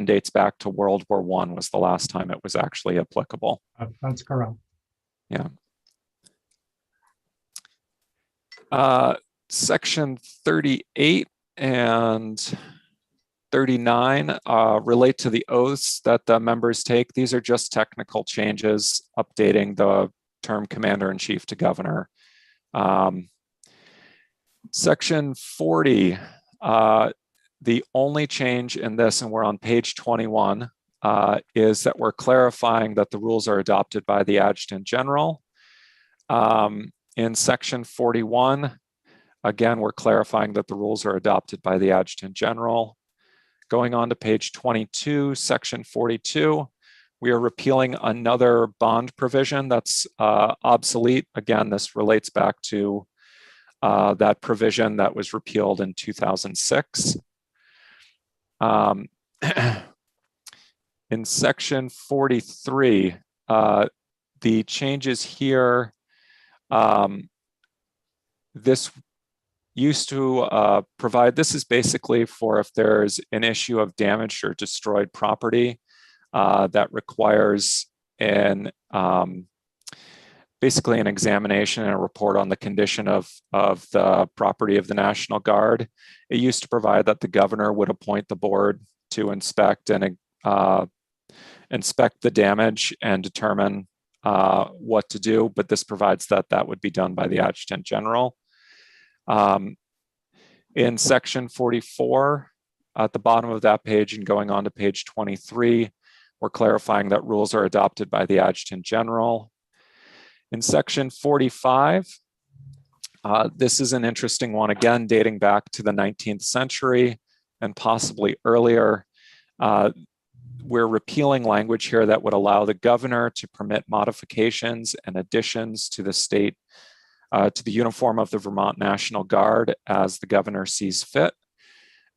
dates back to World War I was the last time it was actually applicable. That's correct. Yeah. Section 38 and 39 relate to the oaths that the members take. These are just technical changes, updating the term commander-in-chief to governor. Section 40, the only change in this, and we're on page 21, is that we're clarifying that the rules are adopted by the Adjutant General. In section 41, again, we're clarifying that the rules are adopted by the Adjutant General. Going on to page 22, section 42, we are repealing another bond provision that's obsolete. Again, this relates back to that provision that was repealed in 2006. In section 43, the changes here, this used to provide, this is basically for if there's an issue of damaged or destroyed property, that requires basically an examination and a report on the condition of the property of the National Guard. It used to provide that the governor would appoint the board to inspect the damage and determine what to do, but this provides that that would be done by the Adjutant General. In section 44, at the bottom of that page and going on to page 23, we're clarifying that rules are adopted by the Adjutant General. In section 45, this is an interesting one, again, dating back to the 19th century and possibly earlier. We're repealing language here that would allow the governor to permit modifications and additions to the state, to the uniform of the Vermont National Guard as the governor sees fit.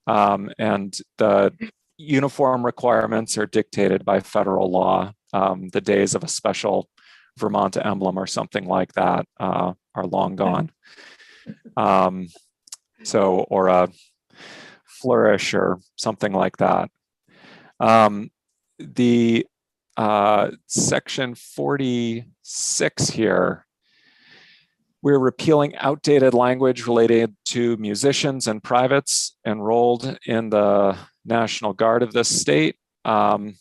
And the uniform requirements are dictated by federal law. The days of a special Vermont emblem or something like that are long gone. Or a flourish or something like that. The section 46 here, we're repealing outdated language related to musicians and privates enrolled in the National Guard of this state. And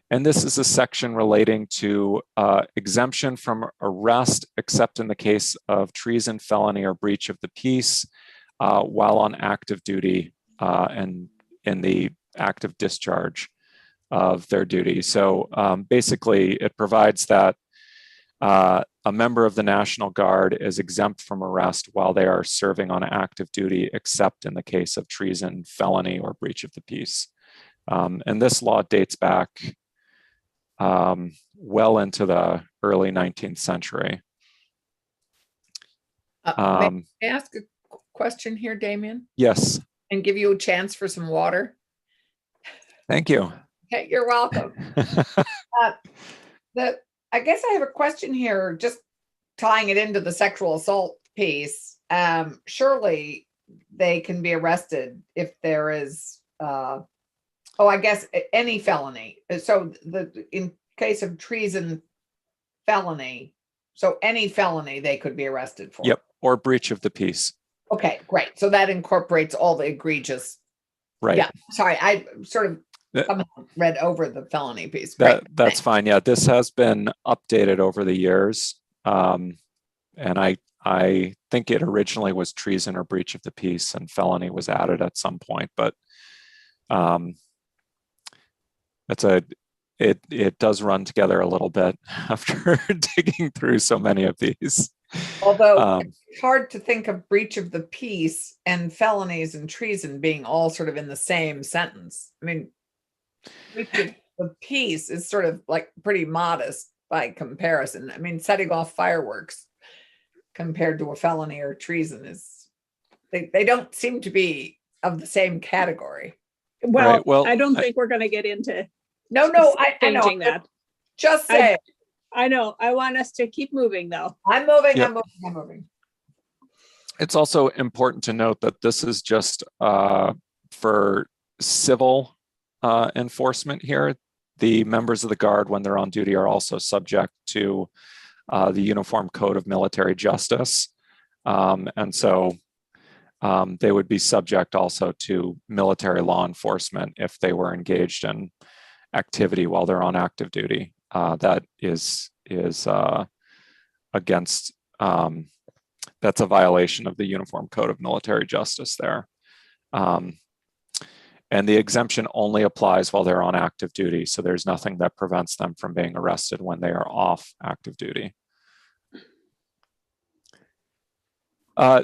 this is a section relating to exemption from arrest, except in the case of treason, felony, or breach of the peace while on active duty and in the active discharge of their duty. So basically, it provides that a member of the National Guard is exempt from arrest while they are serving on active duty, except in the case of treason, felony, or breach of the peace. And this law dates back well into the early 19th century. May I ask a question here, Damien? Yes. And give you a chance for some water? Thank you. Okay, you're welcome. I guess I have a question here, just tying it into the sexual assault piece. Surely they can be arrested if there is, I guess any felony. So in case of treason, felony, so any felony they could be arrested for. Yep, or breach of the peace. Okay, great. So that incorporates all the egregious. Right. Yeah, sorry, I sort of somehow read over the felony piece. That's fine. Yeah, this has been updated over the years. And I think it originally was treason or breach of the peace, and felony was added at some point, but it does run together a little bit after digging through so many of these. Although it's hard to think of breach of the peace and felonies and treason being all sort of in the same sentence. I mean, breach of the peace is sort of like pretty modest by comparison. I mean, setting off fireworks compared to a felony or treason is, they don't seem to be of the same category. Well, Right, well, I don't think we're going to get into No, I know. changing that. Just say, I know. I want us to keep moving, though. I'm moving, Yep. I'm moving. It's also important to note that this is just for civil enforcement here. The members of the Guard, when they're on duty, are also subject to the Uniform Code of Military Justice. And so they would be subject also to military law enforcement if they were engaged in activity while they're on active duty. That is against, that's a violation of the Uniform Code of Military Justice there. And the exemption only applies while they're on active duty. So there's nothing that prevents them from being arrested when they are off active duty.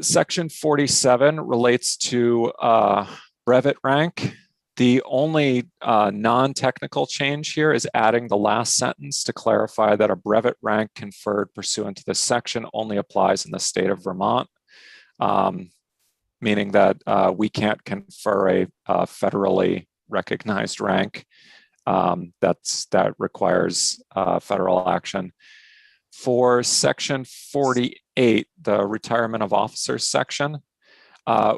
Section 47 relates to brevet rank. The only non-technical change here is adding the last sentence to clarify that a brevet rank conferred pursuant to this section only applies in the state of Vermont, meaning that we can't confer a federally recognized rank. That requires federal action. For section 48, the retirement of officers section,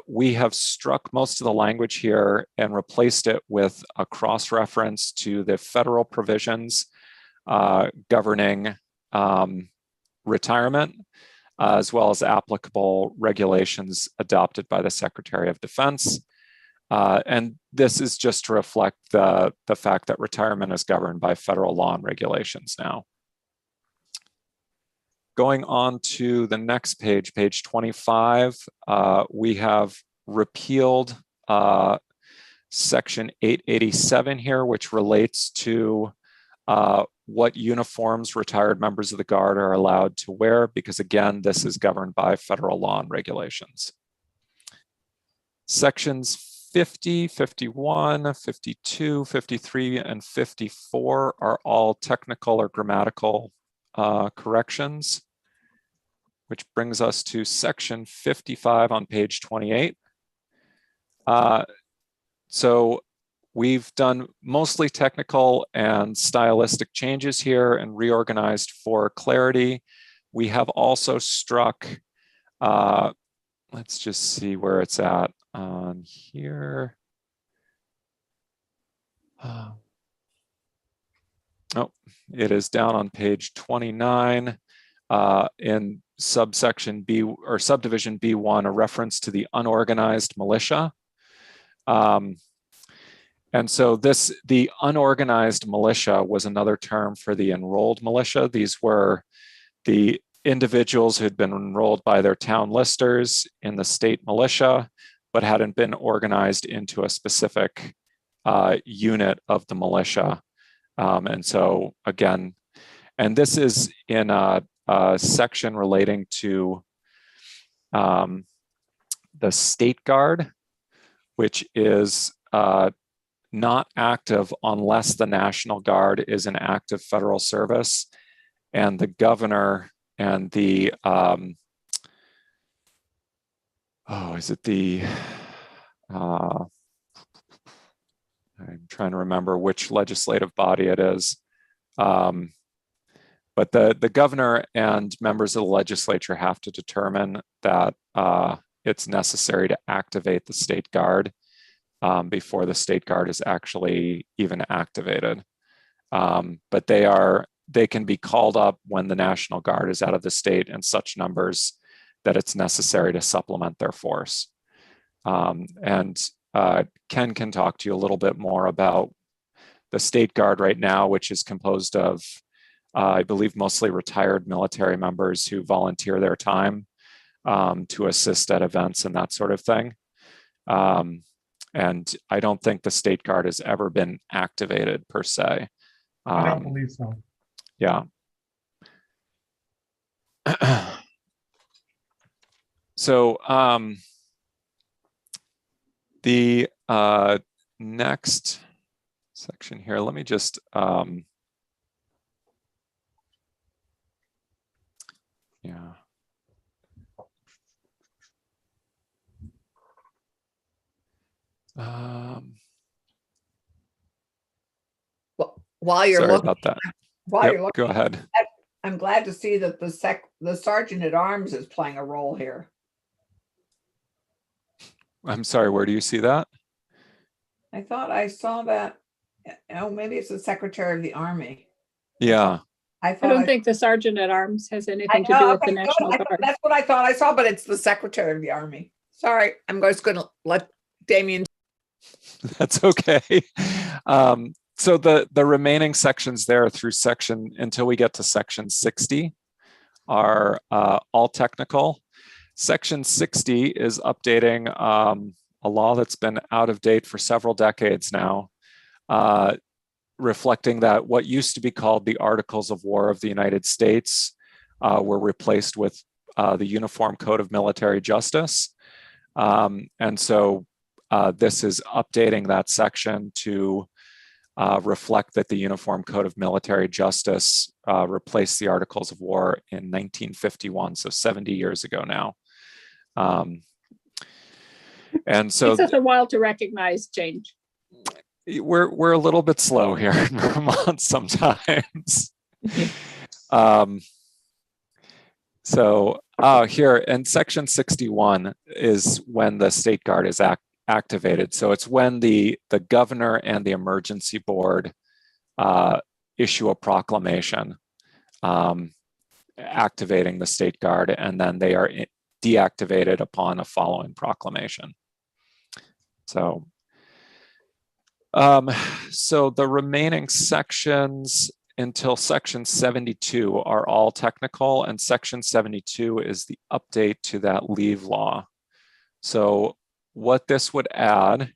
We have struck most of the language here and replaced it with a cross-reference to the federal provisions governing retirement, as well as applicable regulations adopted by the Secretary of Defense. And this is just to reflect the fact that retirement is governed by federal law and regulations now. Going on to the next page, page 25, we have repealed section 887 here, which relates to what uniforms retired members of the Guard are allowed to wear, because again, this is governed by federal law and regulations. Sections 50, 51, 52, 53, and 54 are all technical or grammatical corrections, which brings us to section 55 on page 28. So we've done mostly technical and stylistic changes here and reorganized for clarity. We have also struck, let's just see where it's at on here. Oh, it is down on page 29 in subsection B or subdivision B1, a reference to the unorganized militia. And so the unorganized militia was another term for the enrolled militia. These were the individuals who had been enrolled by their town listers in the state militia, but hadn't been organized into a specific unit of the militia. And so again, and this is in a section relating to the State Guard, which is not active unless the National Guard is in active federal service, and the governor and the I'm trying to remember which legislative body it is. But the governor and members of the legislature have to determine that it's necessary to activate the State Guard before the State Guard is actually even activated. But they can be called up when the National Guard is out of the state in such numbers that it's necessary to supplement their force. And Ken can talk to you a little bit more about the State Guard right now, which is composed of, I believe, mostly retired military members who volunteer their time to assist at events and that sort of thing. And I don't think the State Guard has ever been activated per se. I don't believe so. Yeah. So the next section here, let me just yeah. Well, while you're Sorry looking, about that. while Yep, you're looking, go ahead. I'm glad to see that the sergeant at arms is playing a role here. I'm sorry, where do you see that? I thought I saw that. Oh, maybe it's the Secretary of the Army. Yeah. I don't think the sergeant at arms has anything to do with the National Guard. That's what I thought I saw, but it's the Secretary of the Army. Sorry, I'm just going to let Damien. That's okay. So the remaining sections there through until we get to section 60 are all technical. Section 60 is updating a law that's been out of date for several decades now, reflecting that what used to be called the Articles of War of the United States were replaced with the Uniform Code of Military Justice. And so this is updating that section to reflect that the Uniform Code of Military Justice replaced the Articles of War in 1951, so 70 years ago now. And so it takes us a while to recognize change. We're a little bit slow here in Vermont sometimes. So Here in section 61 is when the state guard is activated. So it's when the governor and the emergency board issue a proclamation activating the state guard, and then they are deactivated upon a following proclamation. So, so the remaining sections until section 72 are all technical, and section 72 is the update to that leave law. So what this would add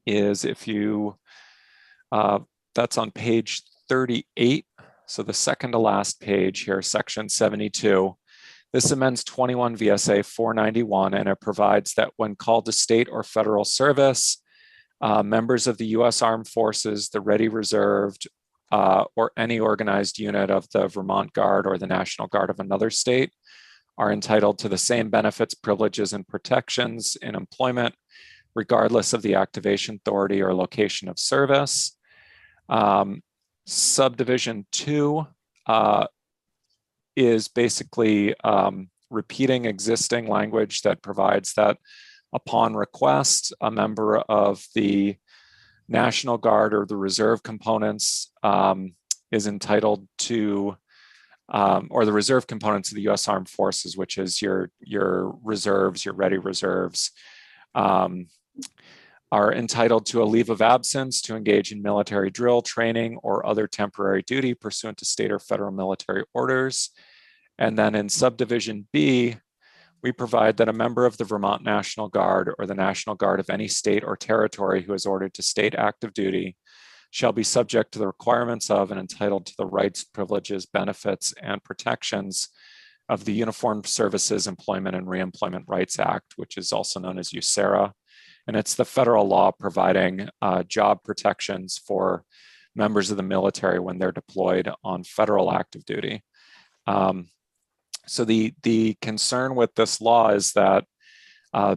is, if you, that's on page 38. So the second to last page here, section 72. This amends 21 VSA 491, and it provides that when called to state or federal service, members of the U.S. Armed Forces, the Ready Reserved, or any organized unit of the Vermont Guard or the National Guard of another state are entitled to the same benefits, privileges, and protections in employment, regardless of the activation authority or location of service. Subdivision 2 is basically repeating existing language that provides that upon request, a member of the National Guard or the reserve components is entitled to, or the reserve components of the U.S. Armed Forces, which is your reserves, your ready reserves, are entitled to a leave of absence to engage in military drill, training, or other temporary duty pursuant to state or federal military orders. And then in subdivision B, we provide that a member of the Vermont National Guard or the National Guard of any state or territory who is ordered to state active duty shall be subject to the requirements of and entitled to the rights, privileges, benefits, and protections of the Uniformed Services Employment and Reemployment Rights Act, which is also known as USERRA. And it's the federal law providing job protections for members of the military when they're deployed on federal active duty. So the concern with this law is that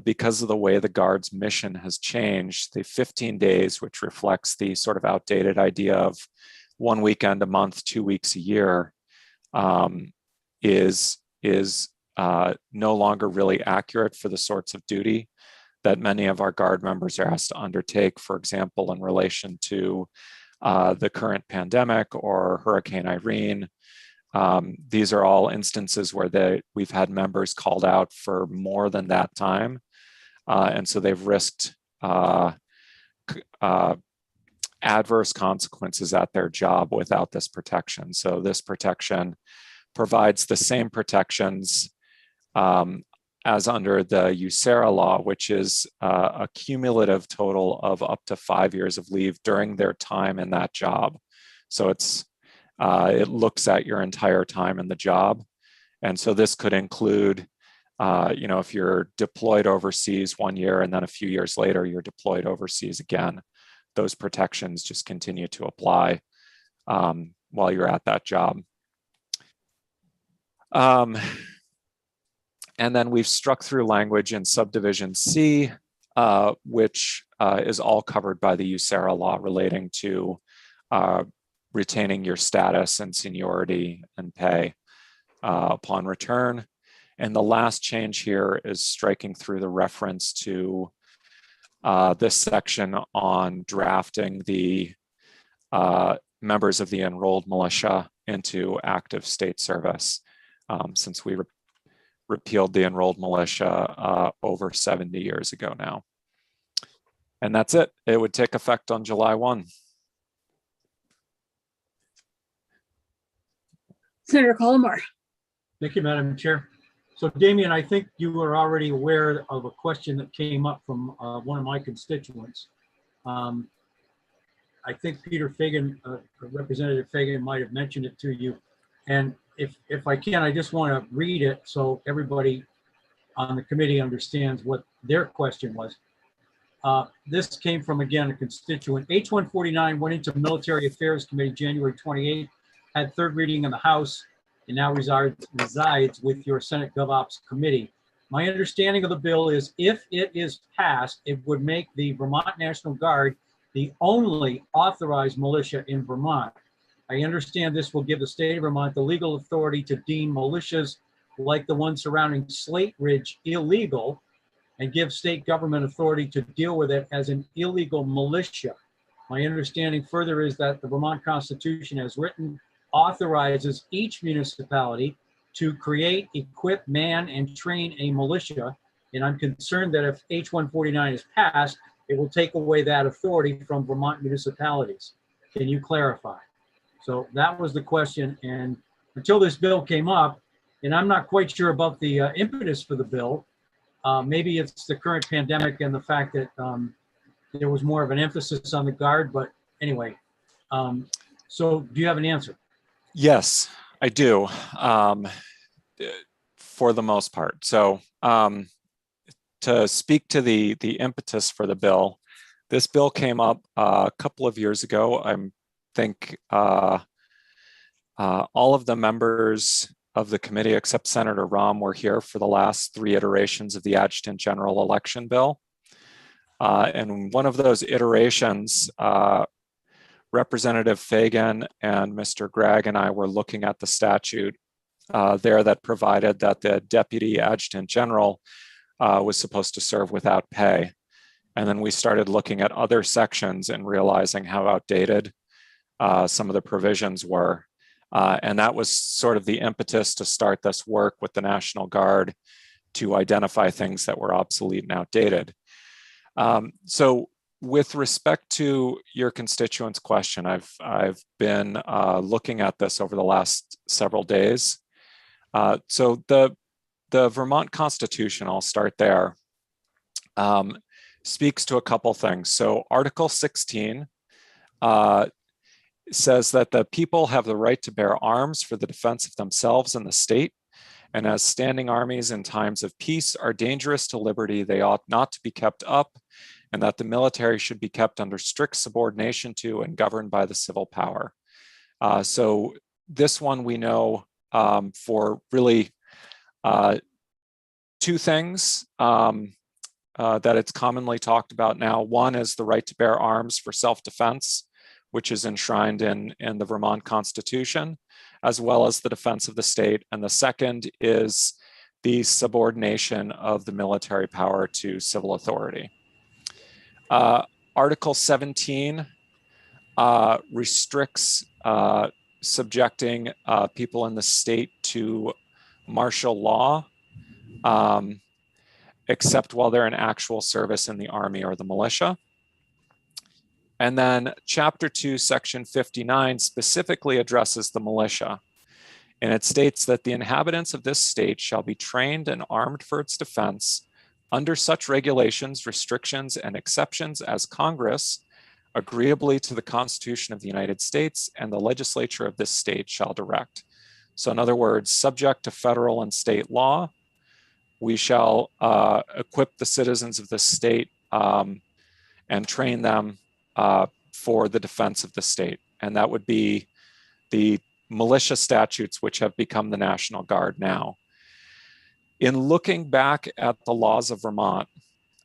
because of the way the Guard's mission has changed, the 15 days, which reflects the sort of outdated idea of 1 weekend a month, 2 weeks a year, is no longer really accurate for the sorts of duty that many of our Guard members are asked to undertake, for example, in relation to the current pandemic or Hurricane Irene. These are all instances where we've had members called out for more than that time. And so they've risked adverse consequences at their job without this protection. So this protection provides the same protections as under the USERRA law, which is a cumulative total of up to 5 years of leave during their time in that job. So it looks at your entire time in the job. And so this could include, if you're deployed overseas 1 year and then a few years later, you're deployed overseas again, those protections just continue to apply while you're at that job. And then we've struck through language in subdivision C, which is all covered by the USERRA law relating to retaining your status and seniority and pay upon return. And the last change here is striking through the reference to this section on drafting the members of the enrolled militia into active state service, since we repealed the enrolled militia over 70 years ago now. And that's it. It would take effect on July 1. Senator Colomar. Thank you, Madam Chair. So Damien, I think you were already aware of a question that came up from one of my constituents. I think Peter Fagan, Representative Fagan might have mentioned it to you. And if I can, I just want to read it so everybody on the committee understands what their question was. This came from, again, a constituent. H-149 went into Military Affairs Committee January 28th, had third reading in the House, and now resides with your Senate GovOps Committee. My understanding of the bill is if it is passed, it would make the Vermont National Guard the only authorized militia in Vermont. I understand this will give the state of Vermont the legal authority to deem militias like the one surrounding Slate Ridge illegal and give state government authority to deal with it as an illegal militia. My understanding further is that the Vermont Constitution, as written, authorizes each municipality to create, equip, man, and train a militia. And I'm concerned that if H149 is passed, it will take away that authority from Vermont municipalities. Can you clarify? So that was the question. And until this bill came up, and I'm not quite sure about the impetus for the bill, maybe it's the current pandemic and the fact that there was more of an emphasis on the Guard, but anyway. So do you have an answer? Yes, I do, for the most part. So to speak to the impetus for the bill, this bill came up a couple of years ago. I think all of the members of the committee except Senator Rahm were here for the last 3 iterations of the Adjutant General election bill. And one of those iterations, Representative Fagan and Mr. Gregg and I were looking at the statute there that provided that the Deputy Adjutant General was supposed to serve without pay. And then we started looking at other sections and realizing how outdated some of the provisions were. And that was sort of the impetus to start this work with the National Guard to identify things that were obsolete and outdated. So with respect to your constituent's question, I've been looking at this over the last several days. So the Vermont Constitution, I'll start there, speaks to a couple things. So Article 16 says that the people have the right to bear arms for the defense of themselves and the state, and as standing armies in times of peace are dangerous to liberty, they ought not to be kept up, and that the military should be kept under strict subordination to and governed by the civil power. So this one we know for really 2 things that it's commonly talked about now. One is the right to bear arms for self-defense, which is enshrined in the Vermont Constitution, as well as the defense of the state. And the second is the subordination of the military power to civil authority. Article 17 restricts subjecting people in the state to martial law, except while they're in actual service in the army or the militia. And then Chapter 2, Section 59 specifically addresses the militia. And it states that the inhabitants of this state shall be trained and armed for its defense under such regulations, restrictions, and exceptions as Congress, agreeably to the Constitution of the United States and the legislature of this state shall direct. So in other words, subject to federal and state law, we shall equip the citizens of this state and train them for the defense of the state. And that would be the militia statutes, which have become the National Guard now. In looking back at the laws of Vermont,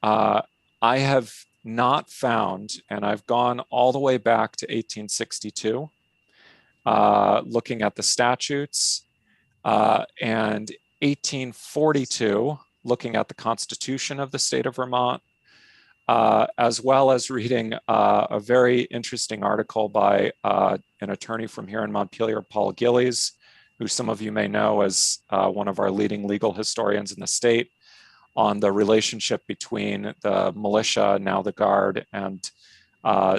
I have not found, and I've gone all the way back to 1862, looking at the statutes, and 1842, looking at the Constitution of the state of Vermont, as well as reading a very interesting article by an attorney from here in Montpelier, Paul Gillies, who some of you may know as one of our leading legal historians in the state, on the relationship between the militia, now the Guard, and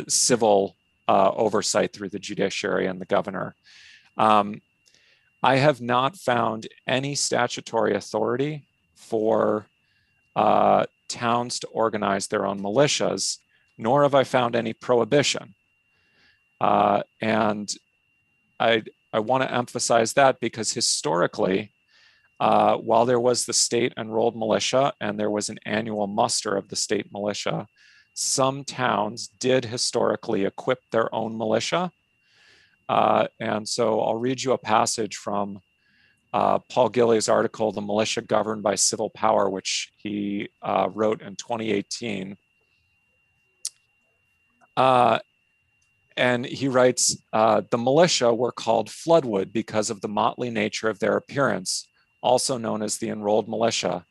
civil oversight through the judiciary and the governor. I have not found any statutory authority for towns to organize their own militias, nor have I found any prohibition. And I want to emphasize that because historically, while there was the state enrolled militia and there was an annual muster of the state militia, some towns did historically equip their own militia. And so I'll read you a passage from Paul Gillies' article, The Militia Governed by Civil Power, which he wrote in 2018. And he writes, the militia were called Floodwood because of the motley nature of their appearance, also known as the enrolled militia,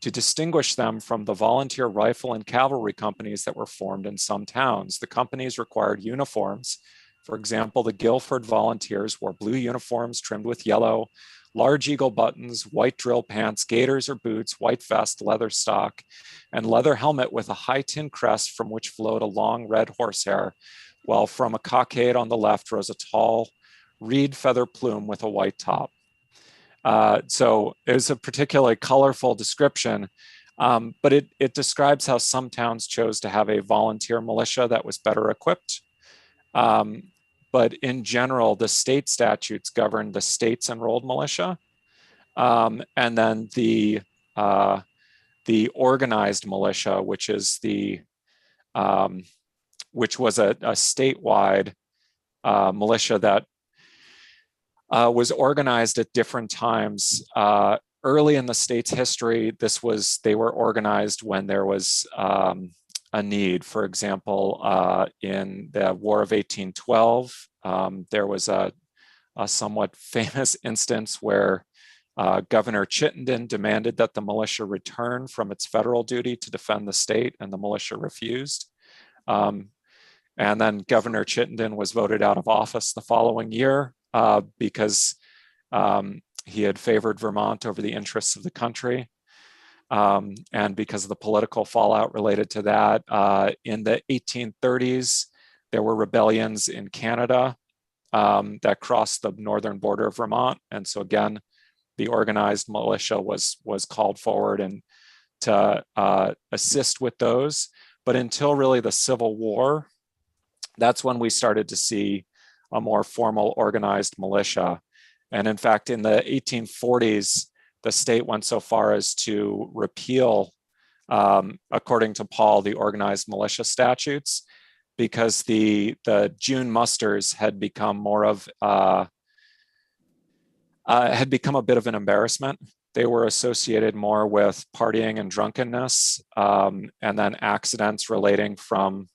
to distinguish them from the volunteer rifle and cavalry companies that were formed in some towns. The companies required uniforms. For example, the Guilford Volunteers wore blue uniforms trimmed with yellow, large eagle buttons, white drill pants, gaiters or boots, white vest, leather stock, and leather helmet with a high tin crest from which flowed a long red horsehair, while from a cockade on the left rose a tall reed feather plume with a white top. So it was a particularly colorful description, but it describes how some towns chose to have a volunteer militia that was better equipped. But in general, the state statutes govern the state's enrolled militia, and then the organized militia, which is which was a statewide militia that was organized at different times. Early in the state's history, they were organized when there was a need. For example, in the War of 1812, there was a somewhat famous instance where Governor Chittenden demanded that the militia return from its federal duty to defend the state, and the militia refused. And then Governor Chittenden was voted out of office the following year because he had favored Vermont over the interests of the country. And because of the political fallout related to that, in the 1830s, there were rebellions in Canada that crossed the northern border of Vermont. And so again, the organized militia was called forward and to assist with those. But until really the Civil War, that's when we started to see a more formal organized militia. And in fact, in the 1840s, the state went so far as to repeal, according to Paul, the organized militia statutes, because the June musters had become more of had become a bit of an embarrassment. They were associated more with partying and drunkenness, and then accidents relating from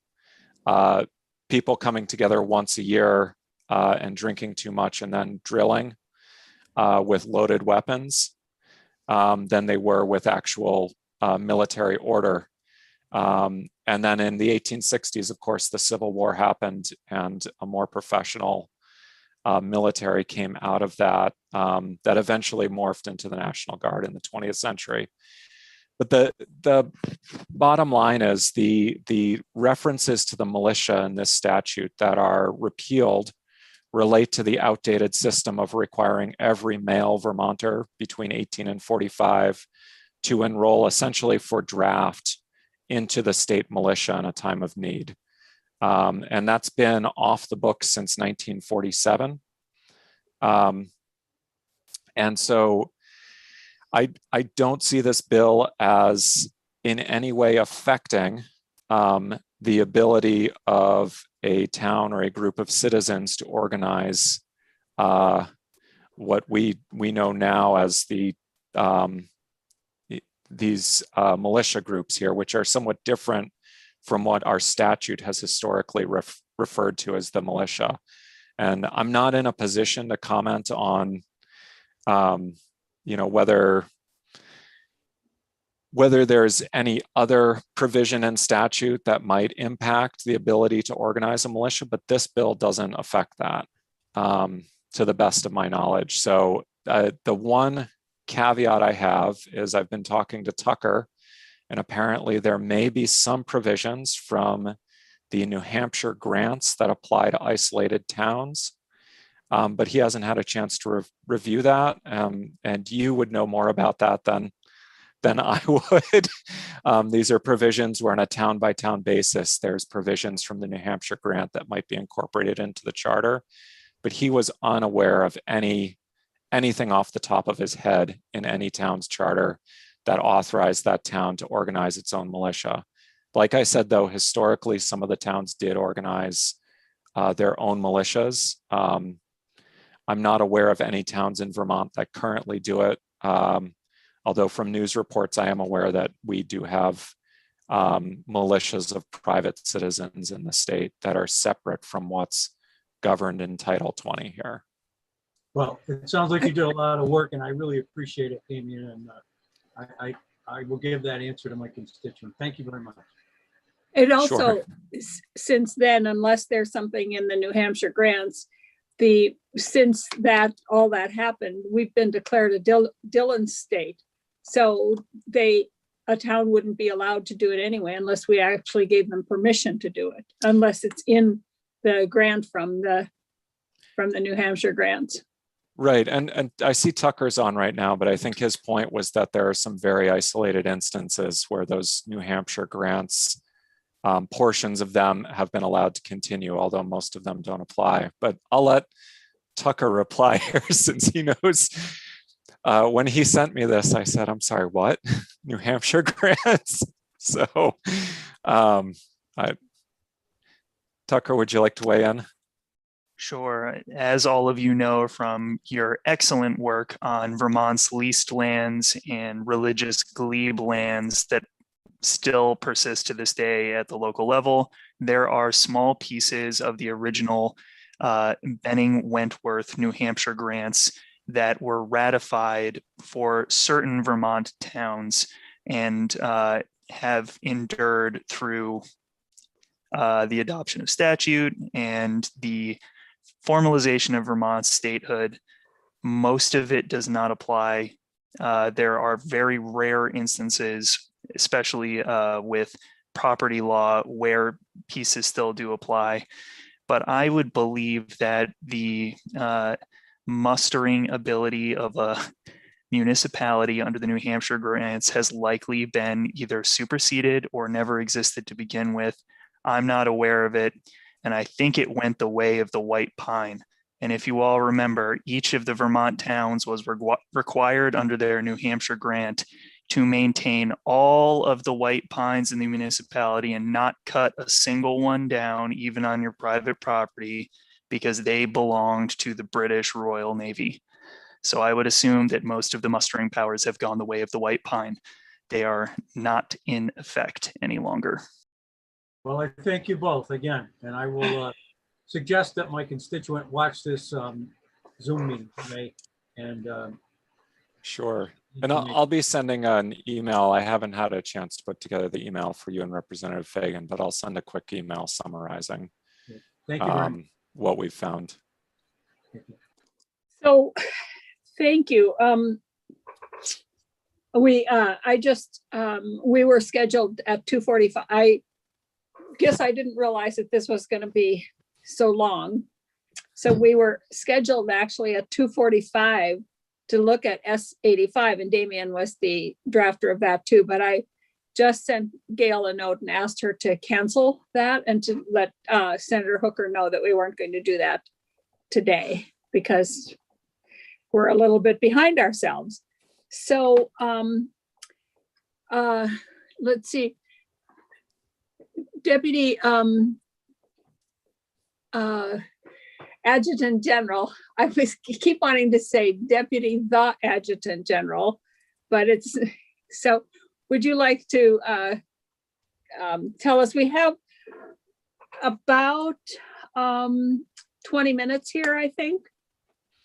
people coming together once a year and drinking too much, and then drilling with loaded weapons than they were with actual military order. And then in the 1860s, of course, the Civil War happened, and a more professional military came out of that, that eventually morphed into the National Guard in the 20th century. But the bottom line is the references to the militia in this statute that are repealed relate to the outdated system of requiring every male Vermonter between 18 and 45 to enroll essentially for draft into the state militia in a time of need. And that's been off the books since 1947. And so I don't see this bill as in any way affecting the ability of a town or a group of citizens to organize what we know now as these militia groups here, which are somewhat different from what our statute has historically referred to as the militia. And I'm not in a position to comment on, whether there's any other provision in statute that might impact the ability to organize a militia, but this bill doesn't affect that, to the best of my knowledge. So the one caveat I have is I've been talking to Tucker, and apparently there may be some provisions from the New Hampshire grants that apply to isolated towns, but he hasn't had a chance to review that. And you would know more about that than I would. These are provisions where on a town by town basis, there's provisions from the New Hampshire grant that might be incorporated into the charter, but he was unaware of anything off the top of his head in any town's charter that authorized that town to organize its own militia. Like I said, though, historically, some of the towns did organize their own militias. I'm not aware of any towns in Vermont that currently do it. Although from news reports, I am aware that we do have militias of private citizens in the state that are separate from what's governed in Title 20 here. Well, it sounds like you did a lot of work and I really appreciate it, Damien. And I will give that answer to my constituent. Thank you very much. It also, Sure. since then, unless there's something in the New Hampshire grants, since all that happened, we've been declared a Dillon state. So a town wouldn't be allowed to do it anyway, unless we actually gave them permission to do it, unless it's in the grant from the New Hampshire grants. Right, and I see Tucker's on right now, but I think his point was that there are some very isolated instances where those New Hampshire grants, portions of them have been allowed to continue, although most of them don't apply. But I'll let Tucker reply here since he knows. When he sent me this, I said, I'm sorry, what? New Hampshire grants? So, Tucker, would you like to weigh in? Sure. As all of you know from your excellent work on Vermont's leased lands and religious glebe lands that still persist to this day at the local level, there are small pieces of the original Benning-Wentworth, New Hampshire grants that were ratified for certain Vermont towns and have endured through the adoption of statute and the formalization of Vermont's statehood. Most of it does not apply. There are very rare instances, especially with property law, where pieces still do apply. But I would believe that the mustering ability of a municipality under the New Hampshire grants has likely been either superseded or never existed to begin with. I'm not aware of it. And I think it went the way of the white pine. And if you all remember, each of the Vermont towns was required under their New Hampshire grant to maintain all of the white pines in the municipality and not cut a single one down, even on your private property, because they belonged to the British Royal Navy. So I would assume that most of the mustering powers have gone the way of the white pine. They are not in effect any longer. Well, I thank you both again, and I will suggest that my constituent watch this Zoom meeting today. And Sure. And I'll be sending an email. I haven't had a chance to put together the email for you and Representative Fagan, but I'll send a quick email summarizing thank you very much. What we've found. So, thank you. We were scheduled at 2:45. I guess I didn't realize that this was going to be so long. So we were scheduled actually at 2:45 to look at S85, and Damien was the drafter of that too. But I just sent Gail a note and asked her to cancel that and to let Senator Hooker know that we weren't going to do that today because we're a little bit behind ourselves. So let's see. Deputy Adjutant General, I keep wanting to say Deputy the Adjutant General, but it's, so would you like to tell us, we have about 20 minutes here, I think.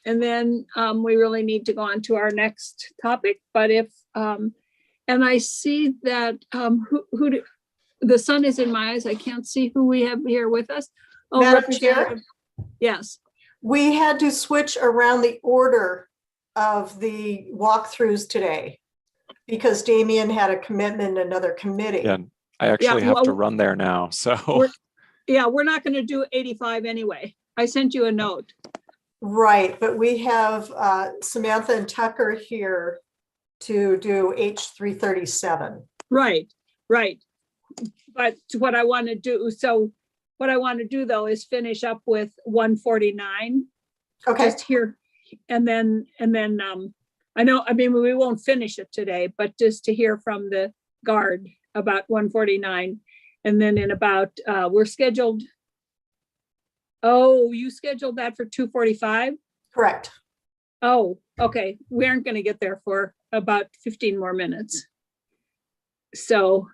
And then we really need to go on to our next topic, but if, and I see that the sun is in my eyes. I can't see who we have here with us. Oh, Madam Chair? Yes. We had to switch around the order of the walkthroughs today because Damien had a commitment in another committee. Yeah, I actually have to run there now. So we're not going to do 85 anyway. I sent you a note. Right, but we have Samantha and Tucker here to do H337. Right. But what I want to do, though is finish up with 149. Okay. Just here, and then I know, I mean, we won't finish it today, but just to hear from the guard about 149. And then in about, we're scheduled. Oh, you scheduled that for 2:45? Correct. Oh, okay. We aren't going to get there for about 15 more minutes. So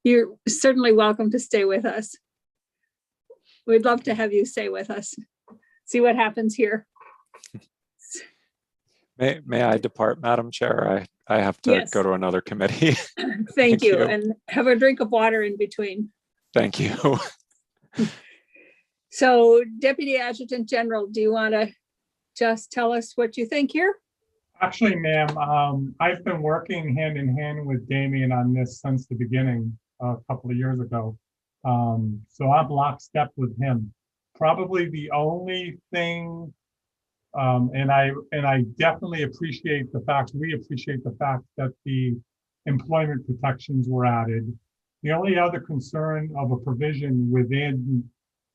you're certainly welcome to stay with us. We'd love to have you stay with us. See what happens here. May I depart, Madam Chair? I have to Yes. go to another committee. Thank you, you. and have a drink of water in between. Thank you. So Deputy Adjutant General, do you want to just tell us what you think here? Actually, ma'am, I've been working hand in hand with Damien on this since the beginning, a couple of years ago. So I'm lockstep with him. Probably the only thing, and I definitely appreciate the fact, we appreciate the fact that the employment protections were added. The only other concern of a provision within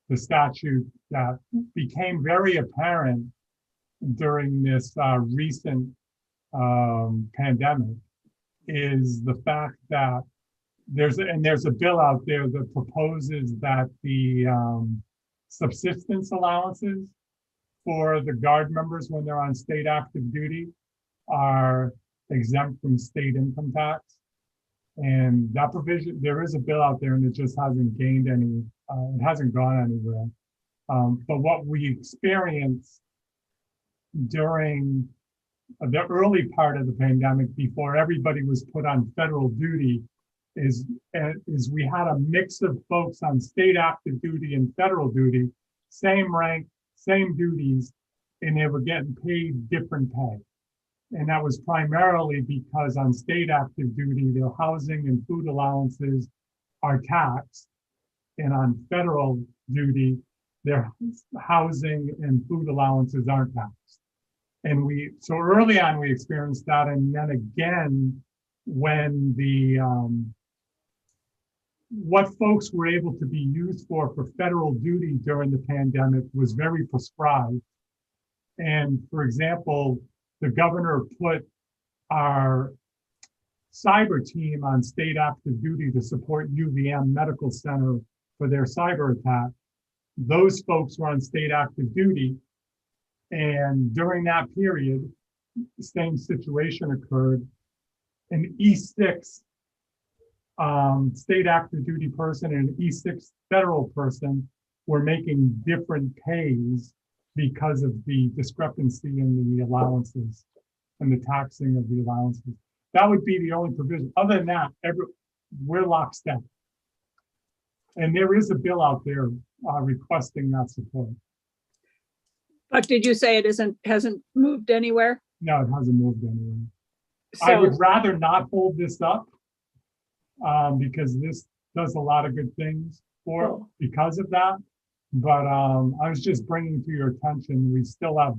the statute that became very apparent during this recent pandemic is the fact that there's a bill out there that proposes that the subsistence allowances for the guard members when they're on state active duty are exempt from state income tax. And that provision, there is a bill out there and it just hasn't gained any, it hasn't gone anywhere. But what we experienced during the early part of the pandemic, before everybody was put on federal duty, is we had a mix of folks on state active duty and federal duty, same rank, same duties, and they were getting paid different pay. And that was primarily because on state active duty, their housing and food allowances are taxed. And on federal duty, their housing and food allowances aren't taxed. And so early on, we experienced that. And then again, when what folks were able to be used for federal duty during the pandemic was very prescribed. And for example, the governor put our cyber team on state active duty to support UVM Medical Center for their cyber attack. Those folks were on state active duty. And during that period, the same situation occurred. An E6 state active duty person and an E6 federal person were making different pays because of the discrepancy in the allowances and the taxing of the allowances. That would be the only provision. Other than that, we're lockstep. And there is a bill out there requesting that support. But did you say it hasn't moved anywhere? No, it hasn't moved anywhere. So, I would rather not hold this up because this does a lot of good things because of that. But I was just bringing to your attention, we still have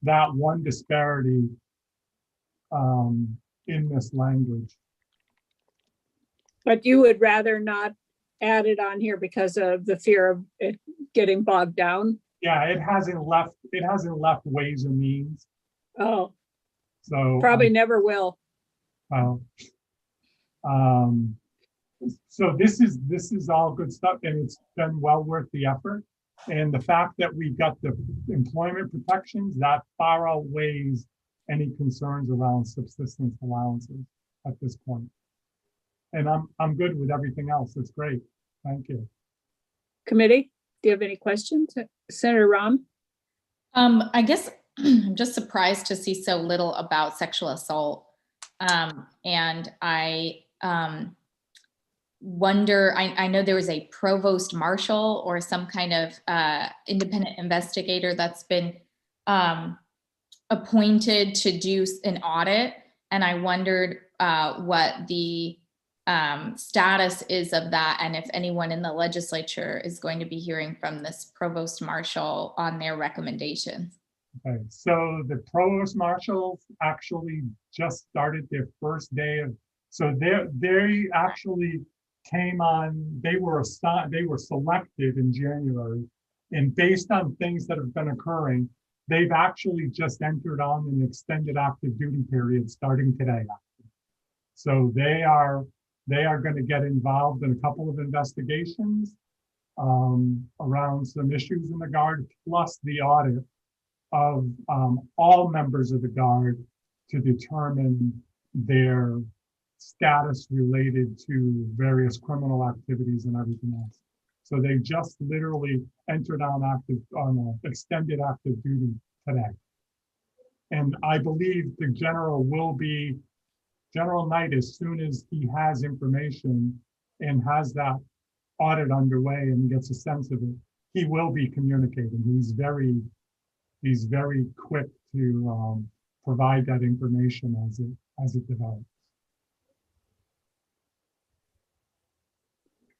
that one disparity in this language. but you would rather not add it on here because of the fear of it getting bogged down? Yeah, it hasn't left Ways and Means. Oh, So probably never will. So this is all good stuff, and it's been well worth the effort. And the fact that we got the employment protections, that far outweighs any concerns around subsistence allowances at this point. And I'm good with everything else. It's great. Thank you. Committee, do you have any questions? Senator Rahm? I guess I'm just surprised to see so little about sexual assault. And I wonder, I know there was a provost marshal or some kind of independent investigator that's been appointed to do an audit. And I wondered what the status is of that, and if anyone in the legislature is going to be hearing from this provost marshal on their recommendations. Okay, so the provost marshals actually just started their first day of, so they actually came on, they were selected in January, and based on things that have been occurring, they've actually just entered on an extended active duty period starting today. So they are going to get involved in a couple of investigations around some issues in the Guard, plus the audit of all members of the Guard to determine their status related to various criminal activities and everything else. So they just literally entered on extended active duty today. And I believe the General Knight, as soon as he has information and has that audit underway and gets a sense of it, he will be communicating. He's very quick to provide that information as it develops.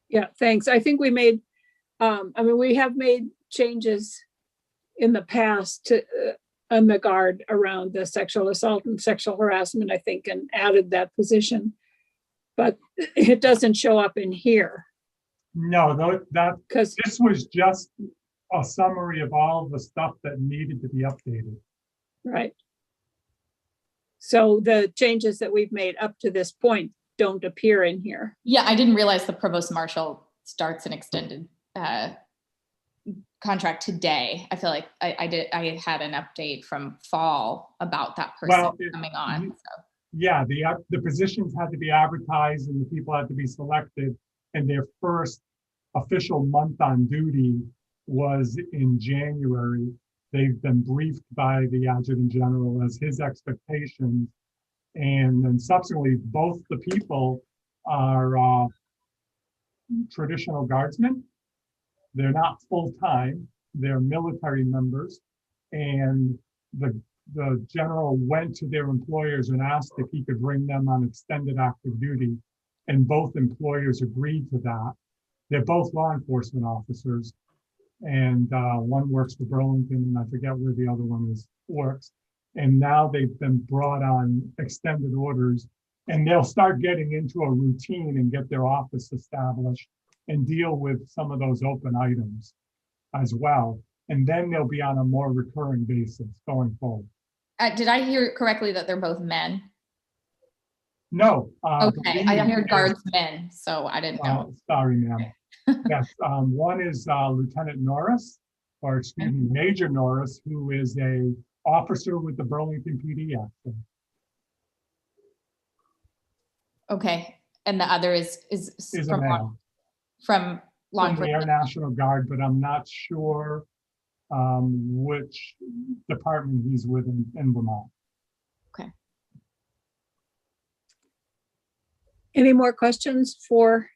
Yeah, thanks. I think we made, we have made changes in the past to, on the guard around the sexual assault and sexual harassment, I think, and added that position. But it doesn't show up in here. No, Because this was just a summary of all the stuff that needed to be updated. right. So the changes that we've made up to this point don't appear in here. Yeah, I didn't realize the provost marshal starts an extended contract today. I feel like I had an update from fall about that person coming on. So. Yeah, the positions had to be advertised and the people had to be selected, and their first official month on duty was in January. They've been briefed by the Adjutant General as his expectations. And then subsequently, both the people are traditional guardsmen. They're not full-time, they're military members. And the general went to their employers and asked if he could bring them on extended active duty. And both employers agreed to that. They're both law enforcement officers. And one works for Burlington, and I forget where the other one works. And now they've been brought on extended orders, and they'll start getting into a routine and get their office established and deal with some of those open items as well. And then they'll be on a more recurring basis going forward. Did I hear correctly that they're both men? No. Okay, I heard guardsmen, so I didn't know. Sorry, ma'am. Yes, one is Lieutenant Norris, or excuse me, Major Norris, who is a officer with the Burlington PD actually. Okay, and the other is a male. From law From the Air enforcement. National Guard, but I'm not sure which department he's with in Vermont. Okay. Any more questions for?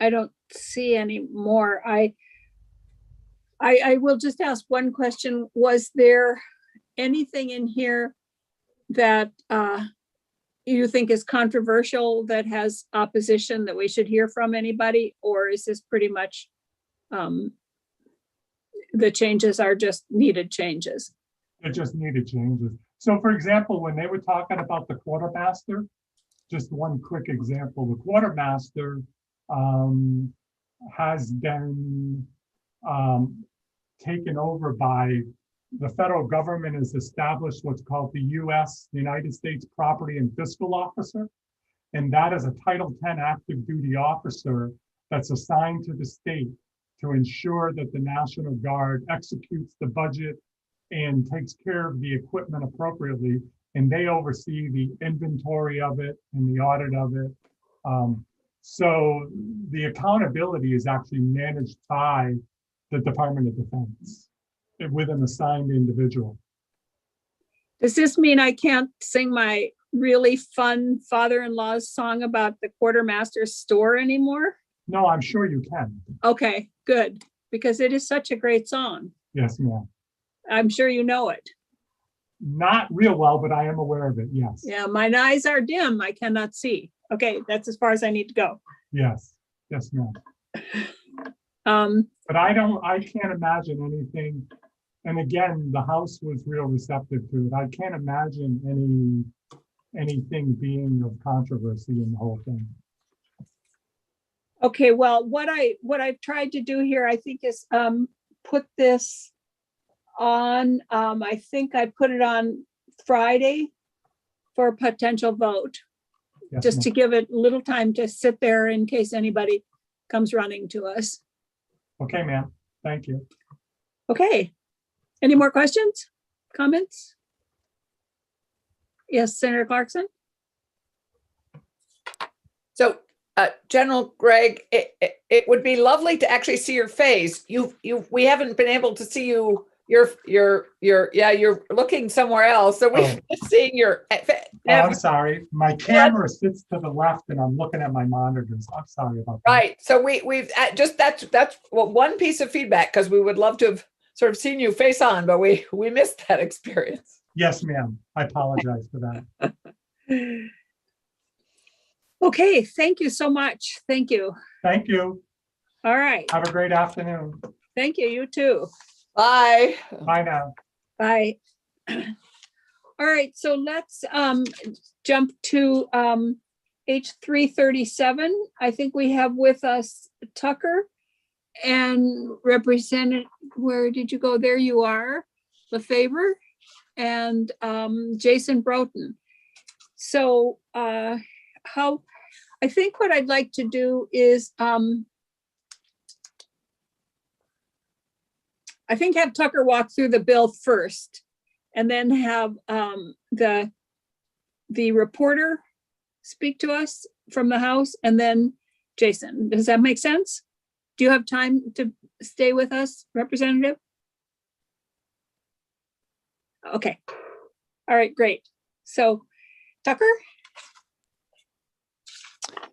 I don't see any more. I will just ask one question. Was there anything in here that you think is controversial, that has opposition, that we should hear from anybody? Or is this pretty much the changes are just needed changes? It just needed changes. So for example, when they were talking about the quartermaster, just one quick example, the quartermaster has been taken over by the federal government, has established what's called the United States Property and Fiscal Officer. And that is a Title 10 active duty officer that's assigned to the state to ensure that the National Guard executes the budget and takes care of the equipment appropriately. And they oversee the inventory of it and the audit of it. So the accountability is actually managed by the Department of Defense with an assigned individual. Does this mean I can't sing my really fun father-in-law's song about the quartermaster's store anymore? No, I'm sure you can. Okay, good, because it is such a great song. Yes, ma'am. I'm sure you know it. Not real well, but I am aware of it, yes. Yeah, mine eyes are dim, I cannot see. Okay, that's as far as I need to go. Yes, yes, ma'am. But I can't imagine anything. And again, the House was real receptive to it. I can't imagine anything being of controversy in the whole thing. Okay, well, what I've tried to do here, I think, is put this on, I think I put it on Friday for a potential vote. Yes, Just ma'am. to give it a little time to sit there in case anybody comes running to us. Okay, ma'am. Thank you. Okay. Any more questions, comments? Yes, Senator Clarkson? So General Greg, it would be lovely to actually see your face. We haven't been able to see you. You're looking somewhere else. So we're seeing your. I'm sorry. My camera sits to the left and I'm looking at my monitors. I'm sorry about that. Right. So we've just, that's one piece of feedback, because we would love to have sort of seen you face on, but we missed that experience. Yes, ma'am. I apologize for that. Okay, thank you so much. Thank you. Thank you. All right. Have a great afternoon. Thank you. You too. Bye. Bye now. Bye. All right, so let's jump to H337. I think we have with us Tucker and Representative, where did you go? There you are, Lefebvre and Jason Broughton. So I think what I'd like to do is I think have Tucker walk through the bill first, and then have the reporter speak to us from the House, and then Jason. Does that make sense? Do you have time to stay with us, Representative? Okay. All right, great. So, Tucker?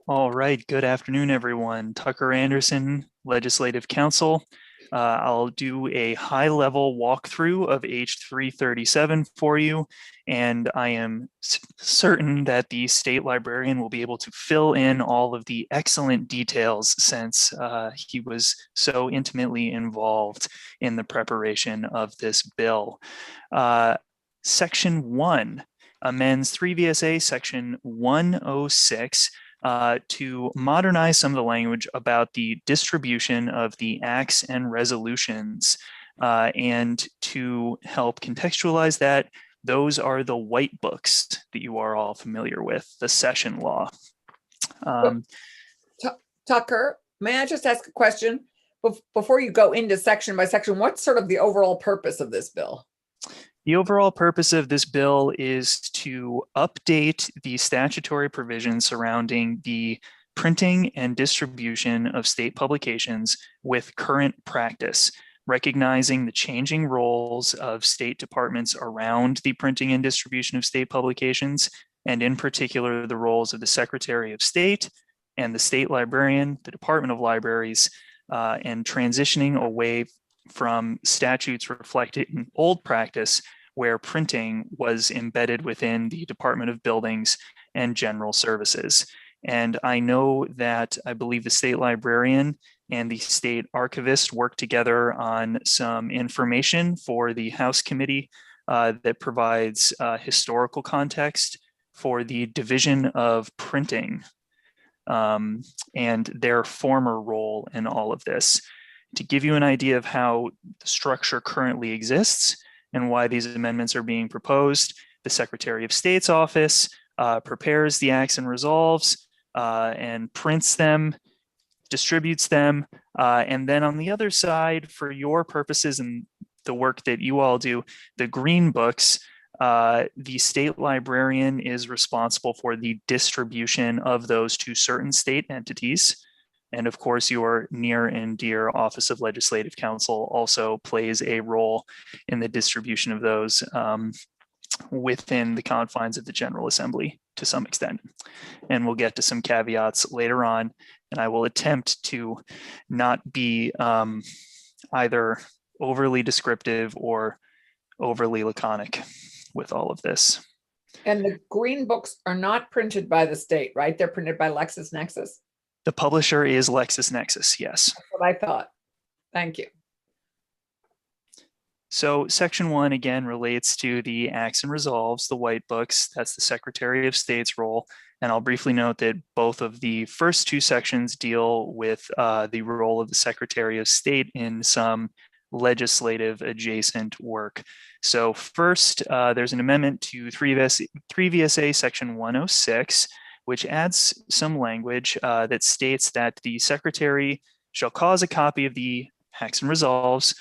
All right, good afternoon, everyone. Tucker Anderson, Legislative Counsel. I'll do a high-level walkthrough of H337 for you, and I am certain that the state librarian will be able to fill in all of the excellent details, since he was so intimately involved in the preparation of this bill. Section 1 amends 3 VSA Section 106 to modernize some of the language about the distribution of the acts and resolutions, and to help contextualize that, those are the white books that you are all familiar with, the session law. Tucker, may I just ask a question before you go into section by section? What's sort of the overall purpose of this bill? The overall purpose of this bill is to update the statutory provisions surrounding the printing and distribution of state publications with current practice, recognizing the changing roles of state departments around the printing and distribution of state publications, and in particular, the roles of the Secretary of State and the state librarian, the Department of Libraries, and transitioning away from statutes reflected in old practice, where printing was embedded within the Department of Buildings and General Services. And I know that I believe the state librarian and the state archivist worked together on some information for the House committee that provides historical context for the division of printing and their former role in all of this. To give you an idea of how the structure currently exists and why these amendments are being proposed, the Secretary of State's office prepares the acts and resolves and prints them, distributes them, and then on the other side, for your purposes and the work that you all do, the green books, the state librarian is responsible for the distribution of those to certain state entities. And of course, your near and dear Office of Legislative Counsel also plays a role in the distribution of those within the confines of the General Assembly to some extent. And we'll get to some caveats later on, and I will attempt to not be either overly descriptive or overly laconic with all of this. And the green books are not printed by the state, right? They're printed by LexisNexis? The publisher is LexisNexis, yes. That's what I thought. Thank you. So section 1 again relates to the acts and resolves, the white books. That's the Secretary of State's role. And I'll briefly note that both of the first 2 sections deal with the role of the Secretary of State in some legislative adjacent work. So first, there's an amendment to 3 VSA section 106, which adds some language that states that the Secretary shall cause a copy of the acts and resolves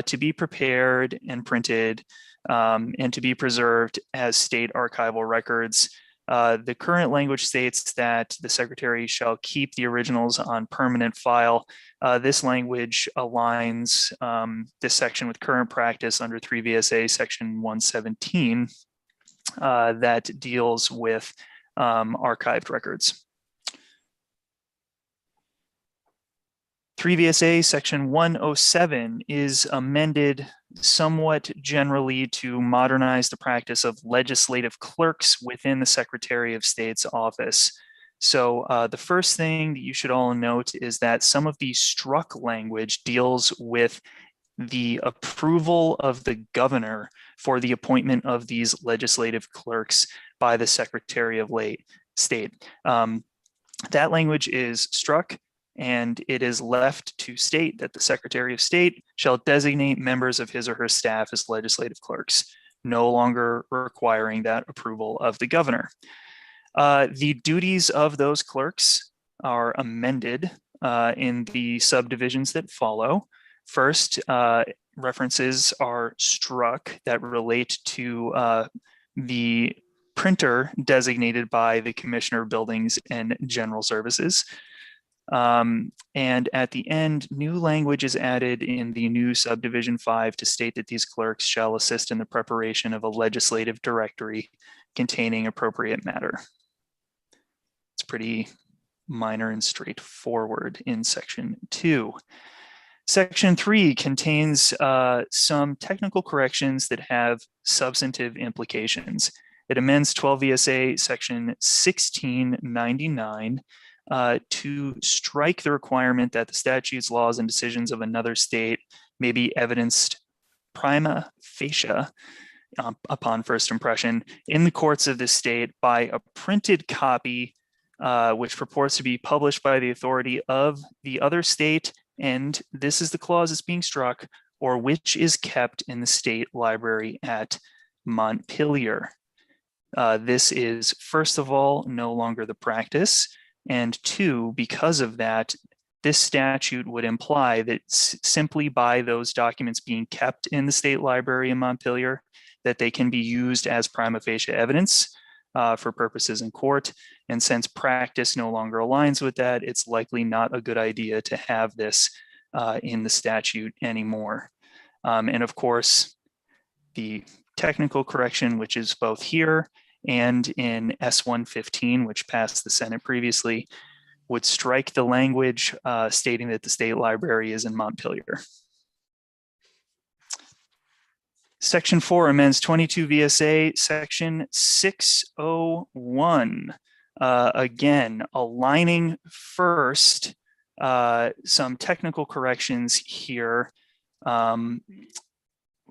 to be prepared and printed and to be preserved as state archival records The current language states that the secretary shall keep the originals on permanent file. This language aligns this section with current practice under 3 VSA section 117 that deals with archived records. 3 VSA section 107 is amended somewhat generally to modernize the practice of legislative clerks within the Secretary of State's office. So the first thing that you should all note is that some of the struck language deals with the approval of the governor for the appointment of these legislative clerks by the Secretary of State. That language is struck, and it is left to state that the Secretary of State shall designate members of his or her staff as legislative clerks, no longer requiring that approval of the governor. The duties of those clerks are amended in the subdivisions that follow. First, references are struck that relate to the printer designated by the Commissioner of Buildings and General Services. And at the end, new language is added in the new subdivision 5 to state that these clerks shall assist in the preparation of a legislative directory containing appropriate matter. It's pretty minor and straightforward in section 2. Section 3 contains some technical corrections that have substantive implications. It amends 12 VSA section 1699 to strike the requirement that the statutes, laws, and decisions of another state may be evidenced prima facie upon first impression in the courts of the state by a printed copy which purports to be published by the authority of the other state, and this is the clause that's being struck, or which is kept in the state library at Montpelier. This is, first of all, no longer the practice. And 2, because of that, this statute would imply that simply by those documents being kept in the state library in Montpelier, that they can be used as prima facie evidence for purposes in court. And since practice no longer aligns with that, it's likely not a good idea to have this in the statute anymore. And of course, the technical correction, which is both here and in S115, which passed the Senate previously, would strike the language stating that the state library is in Montpelier. Section 4 amends 22 VSA section 601. Again, aligning first some technical corrections here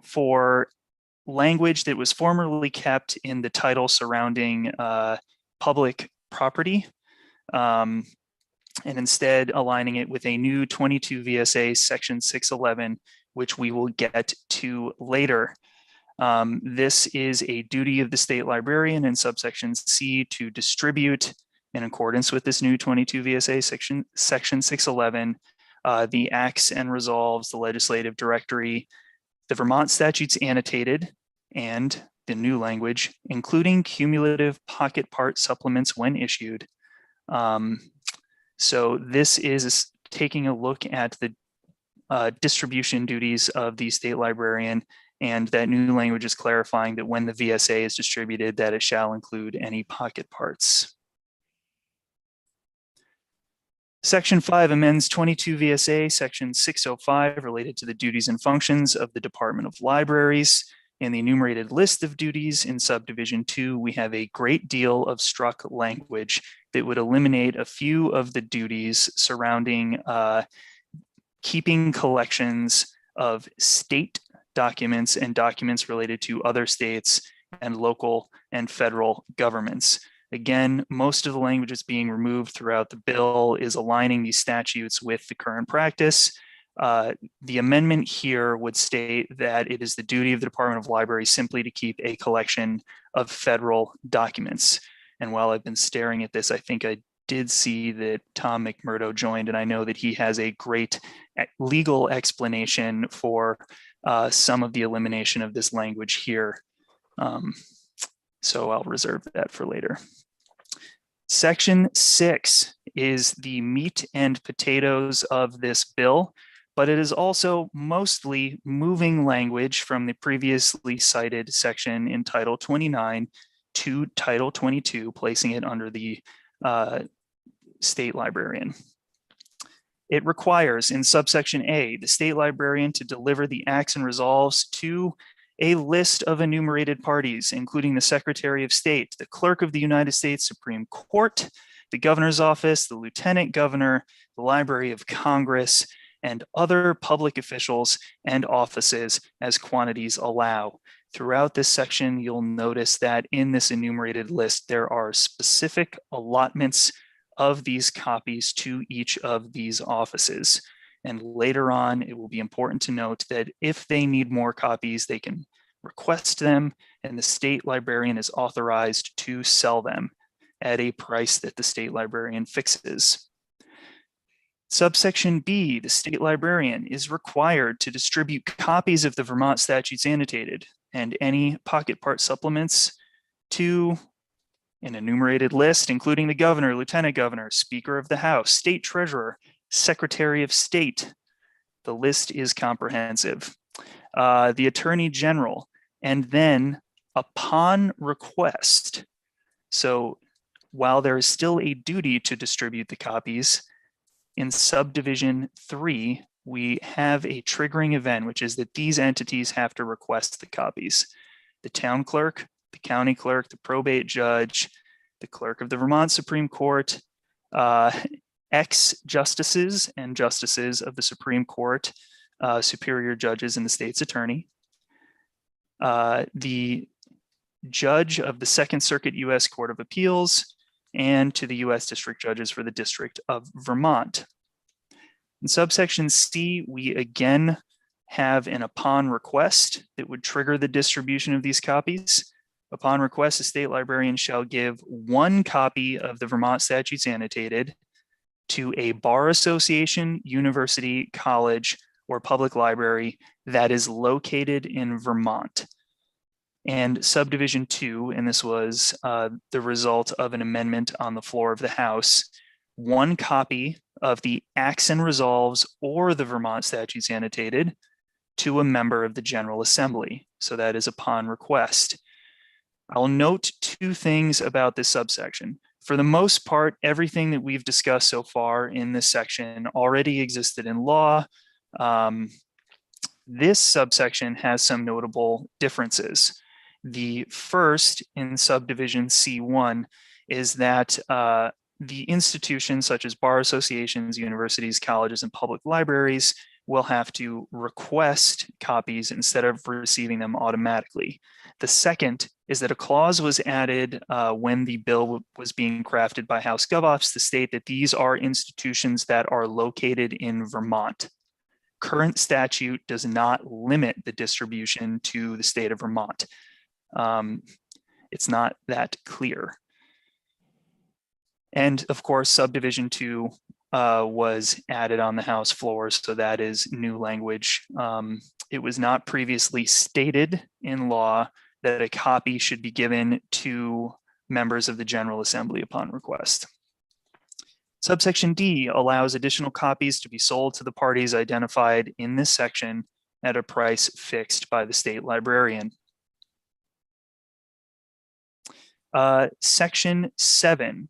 for language that was formerly kept in the title surrounding public property, and instead aligning it with a new 22 VSA section 611, which we will get to later. This is a duty of the state librarian in subsection C to distribute, in accordance with this new 22 VSA section 611, the acts and resolves, the legislative directory, the Vermont statutes annotated, and the new language, including cumulative pocket part supplements when issued. So this is taking a look at the distribution duties of the state librarian, and that new language is clarifying that when the VSA is distributed, that it shall include any pocket parts. Section 5 amends 22 VSA section 605 related to the duties and functions of the Department of Libraries. In the enumerated list of duties in subdivision 2, we have a great deal of struck language that would eliminate a few of the duties surrounding keeping collections of state documents and documents related to other states and local and federal governments. Again, most of the language that's being removed throughout the bill is aligning these statutes with the current practice. The amendment here would state that it is the duty of the Department of Libraries simply to keep a collection of federal documents. And while I've been staring at this, I think I did see that Tom McMurdo joined, and I know that he has a great legal explanation for some of the elimination of this language here. So I'll reserve that for later. Section 6 is the meat and potatoes of this bill, but it is also mostly moving language from the previously cited section in Title 29 to Title 22, placing it under the state librarian. It requires in subsection A, the state librarian to deliver the acts and resolves to a list of enumerated parties, including the Secretary of State, the Clerk of the United States Supreme Court, the Governor's Office, the Lieutenant Governor, the Library of Congress, and other public officials and offices as quantities allow. Throughout this section, you'll notice that in this enumerated list, there are specific allotments of these copies to each of these offices. And later on, it will be important to note that if they need more copies, they can request them, and the state librarian is authorized to sell them at a price that the state librarian fixes. Subsection B, the state librarian is required to distribute copies of the Vermont statutes annotated and any pocket part supplements to an enumerated list, including the governor, lieutenant governor, speaker of the House, state treasurer, Secretary of State. The list is comprehensive. The Attorney General, and then upon request. So while there is still a duty to distribute the copies, in subdivision 3, we have a triggering event, which is that these entities have to request the copies. The town clerk, the county clerk, the probate judge, the clerk of the Vermont Supreme Court, ex-justices and justices of the Supreme Court, superior judges and the state's attorney, the judge of the Second Circuit U.S. Court of Appeals, and to the U.S. District Judges for the District of Vermont. In subsection C, we again have an upon request that would trigger the distribution of these copies. Upon request, the state librarian shall give one copy of the Vermont statutes annotated to a bar association, university, college, or public library that is located in Vermont. And subdivision 2, and this was the result of an amendment on the floor of the House, one copy of the acts and resolves or the Vermont statutes annotated to a member of the General Assembly. So that is upon request. I'll note two things about this subsection. For the most part, everything that we've discussed so far in this section already existed in law. This subsection has some notable differences. The first in subdivision C1 is that the institutions such as bar associations, universities, colleges, and public libraries will have to request copies instead of receiving them automatically. The second is that a clause was added when the bill was being crafted by House GovOps to state that these are institutions that are located in Vermont. Current statute does not limit the distribution to the state of Vermont. It's not that clear. And of course, subdivision 2 was added on the House floor, so that is new language. It was not previously stated in law that a copy should be given to members of the General Assembly upon request. Subsection D allows additional copies to be sold to the parties identified in this section at a price fixed by the state librarian. Section 7.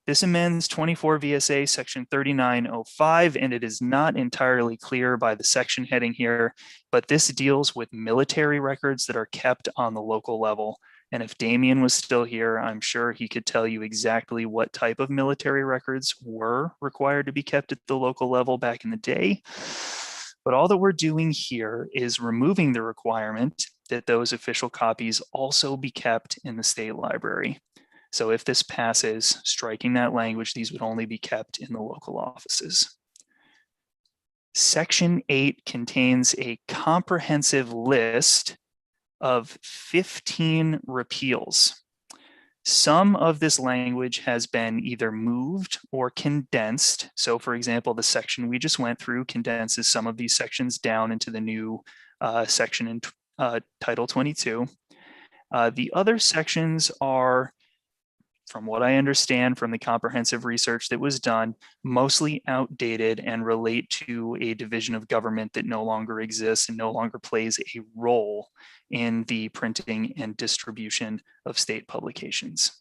This amends 24 VSA section 3905, and it is not entirely clear by the section heading here, but this deals with military records that are kept on the local level. And if Damien was still here, I'm sure he could tell you exactly what type of military records were required to be kept at the local level back in the day. But all that we're doing here is removing the requirement that those official copies also be kept in the state library. So if this passes, striking that language, these would only be kept in the local offices. Section 8 contains a comprehensive list of 15 repeals. Some of this language has been either moved or condensed. So for example, the section we just went through condenses some of these sections down into the new section in Title 22. The other sections are, from what I understand from the comprehensive research that was done, mostly outdated and relate to a division of government that no longer exists and no longer plays a role in the printing and distribution of state publications.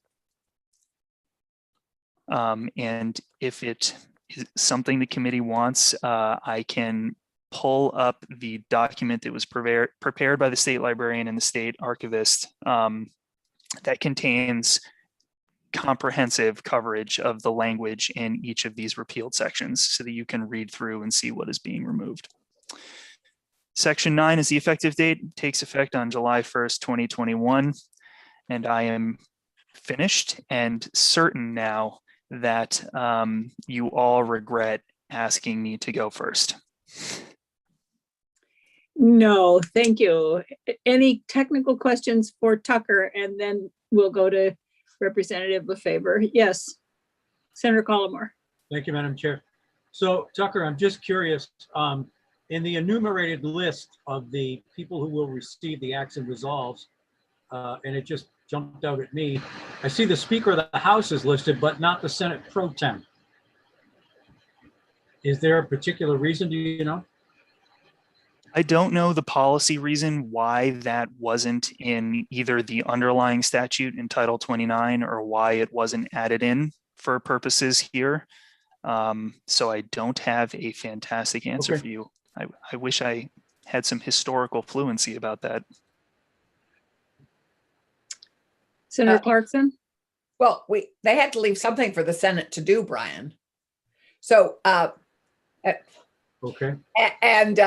And if it is something the committee wants, I can pull up the document that was prepared by the state librarian and the state archivist that contains comprehensive coverage of the language in each of these repealed sections so that you can read through and see what is being removed. Section 9 is the effective date. It takes effect on July 1st, 2021. And I am finished and certain now that you all regret asking me to go first. No, thank you. Any technical questions for Tucker? And then we'll go to Representative LaFever. Yes, Senator Collmore. Thank you, Madam Chair. So Tucker, I'm just curious, in the enumerated list of the people who will receive the acts and resolves, and it just jumped out at me, I see the Speaker of the House is listed, but not the Senate Pro Tem. Is there a particular reason, do you know? I don't know the policy reason why that wasn't in either the underlying statute in Title 29 or why it wasn't added in for purposes here. So I don't have a fantastic answer for you. I wish I had some historical fluency about that. Senator Clarkson? Well, they had to leave something for the Senate to do, Brian. So, okay. And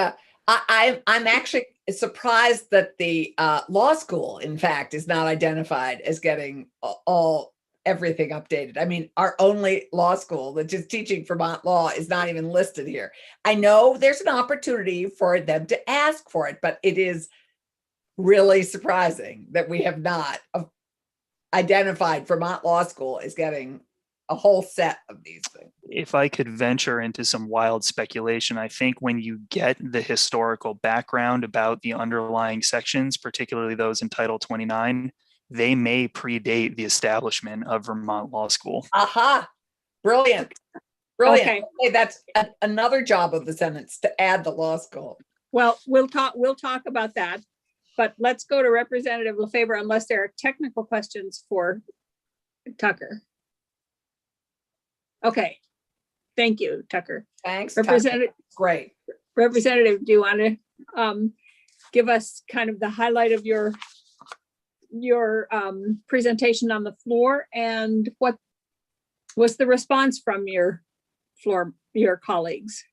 I'm actually surprised that the law school, in fact, is not identified as getting everything updated. I mean, our only law school that's just teaching Vermont law is not even listed here. I know there's an opportunity for them to ask for it, but it is really surprising that we have not identified Vermont Law School as getting a whole set of these things. If I could venture into some wild speculation, I think when you get the historical background about the underlying sections, particularly those in Title 29, they may predate the establishment of Vermont Law School. Aha, brilliant. Brilliant. Okay. Okay, that's another job of the Senate to add the law school. Well, we'll talk about that, but let's go to Representative LaFever unless there are technical questions for Tucker. Okay, thank you, Tucker. Thanks, Representative. Tucker. Great. Representative, do you want to give us kind of the highlight of your presentation on the floor, and what was the response from your colleagues?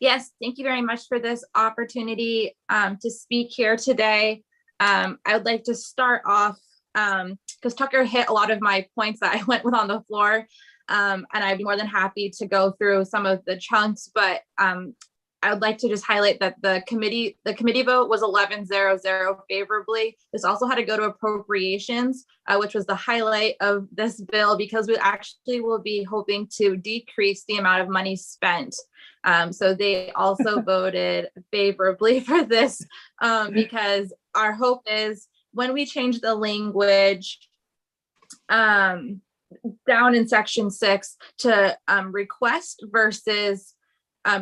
Yes, thank you very much for this opportunity to speak here today. I would like to start off because Tucker hit a lot of my points that I went with on the floor, and I'd be more than happy to go through some of the chunks, but I would like to just highlight that the committee vote was 11-0-0 favorably. This also had to go to appropriations, which was the highlight of this bill, because we actually will be hoping to decrease the amount of money spent. So they also voted favorably for this, because our hope is when we change the language down in section 6 to request versus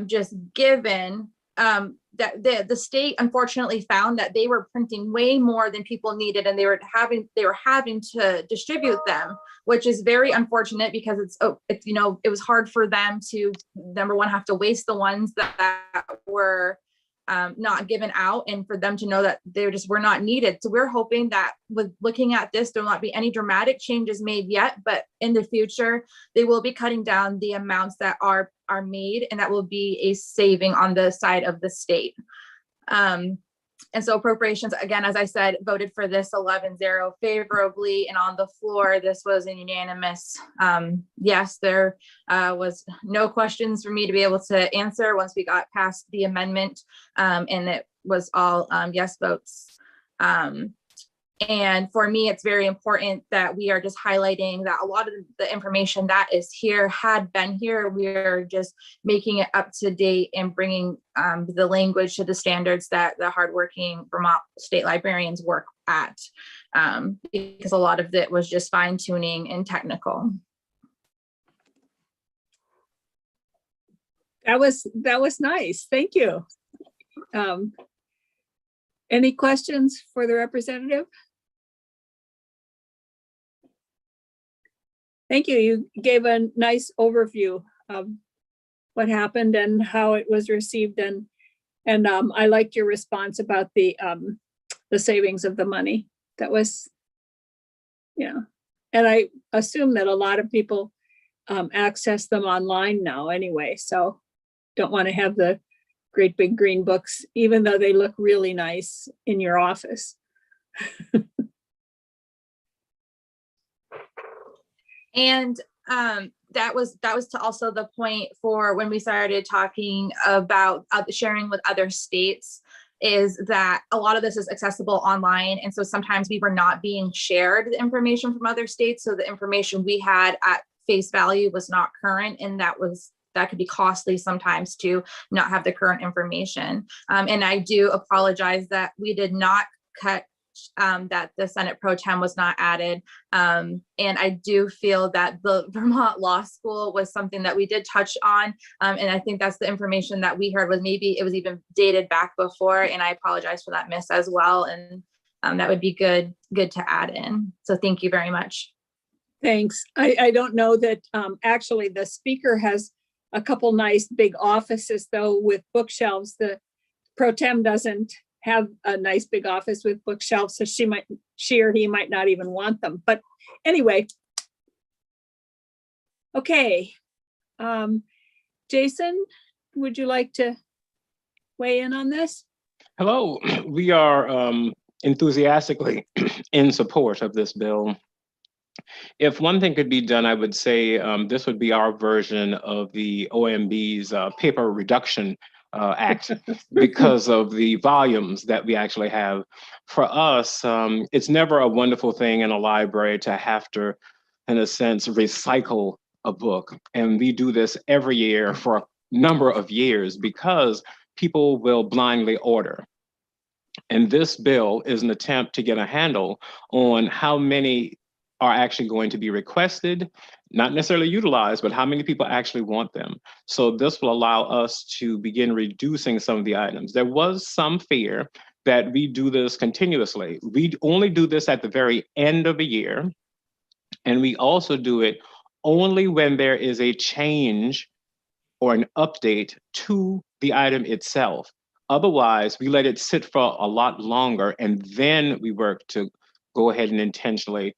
just given, that the state unfortunately found that they were printing way more than people needed, and they were having to distribute them, which is very unfortunate because it's it was hard for them to, number one, have to waste the ones that were not given out, and for them to know that they just were not needed. So we're hoping that with looking at this, there will not be any dramatic changes made yet, but in the future, they will be cutting down the amounts that are made, and that will be a saving on the side of the state. And so appropriations, again, as I said, voted for this 11-0 favorably, and on the floor, this was a unanimous yes. There was no questions for me to be able to answer once we got past the amendment, and it was all yes votes. And for me, it's very important that we are just highlighting that a lot of the information that is here had been here. We are just making it up to date and bringing the language to the standards that the hardworking Vermont state librarians work at, because a lot of it was just fine tuning and technical. That was nice. Thank you. Any questions for the representative? Thank you. You gave a nice overview of what happened and how it was received, and I liked your response about the savings of the money. That was, yeah. And I assume that a lot of people access them online now anyway, so don't want to have the great big green books, even though they look really nice in your office. And that was to also the point for when we started talking about sharing with other states, is that a lot of this is accessible online. And so sometimes we were not being shared the information from other states. So the information we had at face value was not current, and that could be costly sometimes to not have the current information. And I do apologize that we did not cut that the Senate Pro Tem was not added. And I do feel that the Vermont Law School was something that we did touch on. And I think that's the information that we heard was maybe it was even dated back before. And I apologize for that miss as well. And that would be good to add in. So thank you very much. Thanks. I don't know that actually the speaker has a couple nice big offices though with bookshelves. The Pro Tem doesn't have a nice big office with bookshelves, so she or he might not even want them. But anyway, okay. Jason, would you like to weigh in on this? Hello, we are enthusiastically in support of this bill. If one thing could be done, I would say this would be our version of the OMB's paper reduction act because of the volumes that we actually have. For us, it's never a wonderful thing in a library to have to, in a sense, recycle a book. And we do this every year for a number of years because people will blindly order. And this bill is an attempt to get a handle on how many are actually going to be requested, not necessarily utilized, but how many people actually want them. So this will allow us to begin reducing some of the items. There was some fear that we do this continuously. We only do this at the very end of a year. And we also do it only when there is a change or an update to the item itself. Otherwise, we let it sit for a lot longer, and then we work to go ahead and intentionally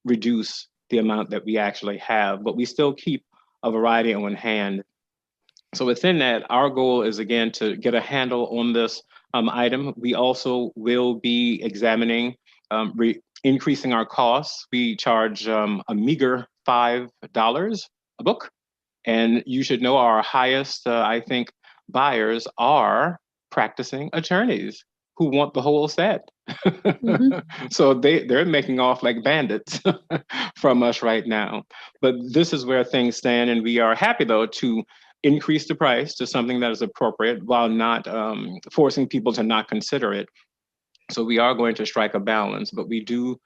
reduce the amount that we actually have, but we still keep a variety on hand. So within that, our goal is again to get a handle on this item. We also will be examining increasing our costs. We charge a meager $5 a book, and you should know our highest, I think, buyers are practicing attorneys who want the whole set. So they're making off like bandits from us right now. But this is where things stand, and we are happy though to increase the price to something that is appropriate while not forcing people to not consider it. So we are going to strike a balance, but we do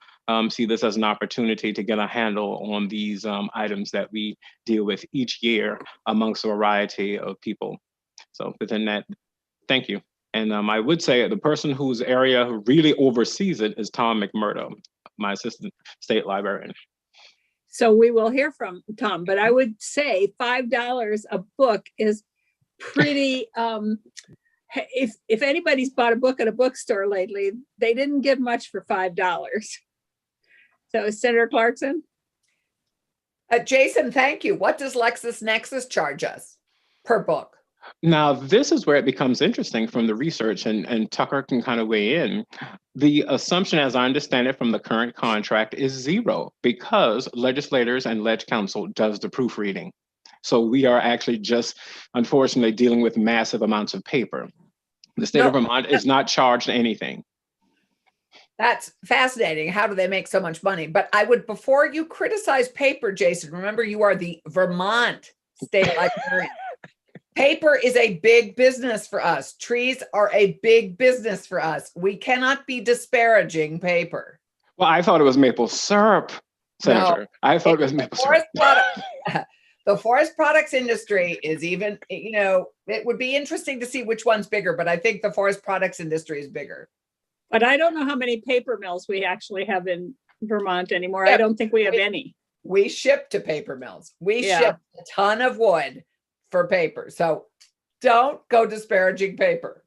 see this as an opportunity to get a handle on these items that we deal with each year amongst a variety of people. So within that, thank you. And I would say the person whose area really oversees it is Tom McMurdo, my assistant state librarian. So we will hear from Tom, but I would say $5 a book is pretty, if anybody's bought a book at a bookstore lately, they didn't get much for $5. So Senator Clarkson? Jason, thank you. What does LexisNexis charge us per book? Now, this is where it becomes interesting from the research, and Tucker can kind of weigh in. The assumption, as I understand it from the current contract, is zero because legislators and Leg Council does the proofreading. So we are actually just, unfortunately, dealing with massive amounts of paper. The state of Vermont is not charged anything. That's fascinating. How do they make so much money? But I would, before you criticize paper, Jason, remember you are the Vermont state librarian. Paper is a big business for us. Trees are a big business for us. We cannot be disparaging paper. Well, I thought it was maple syrup, Senator. No, I thought it was maple syrup. The forest products industry is even, it would be interesting to see which one's bigger, but I think the forest products industry is bigger. But I don't know how many paper mills we actually have in Vermont anymore. Yeah, I don't think we have any. We ship to paper mills. We ship a ton of wood for paper. So don't go disparaging paper.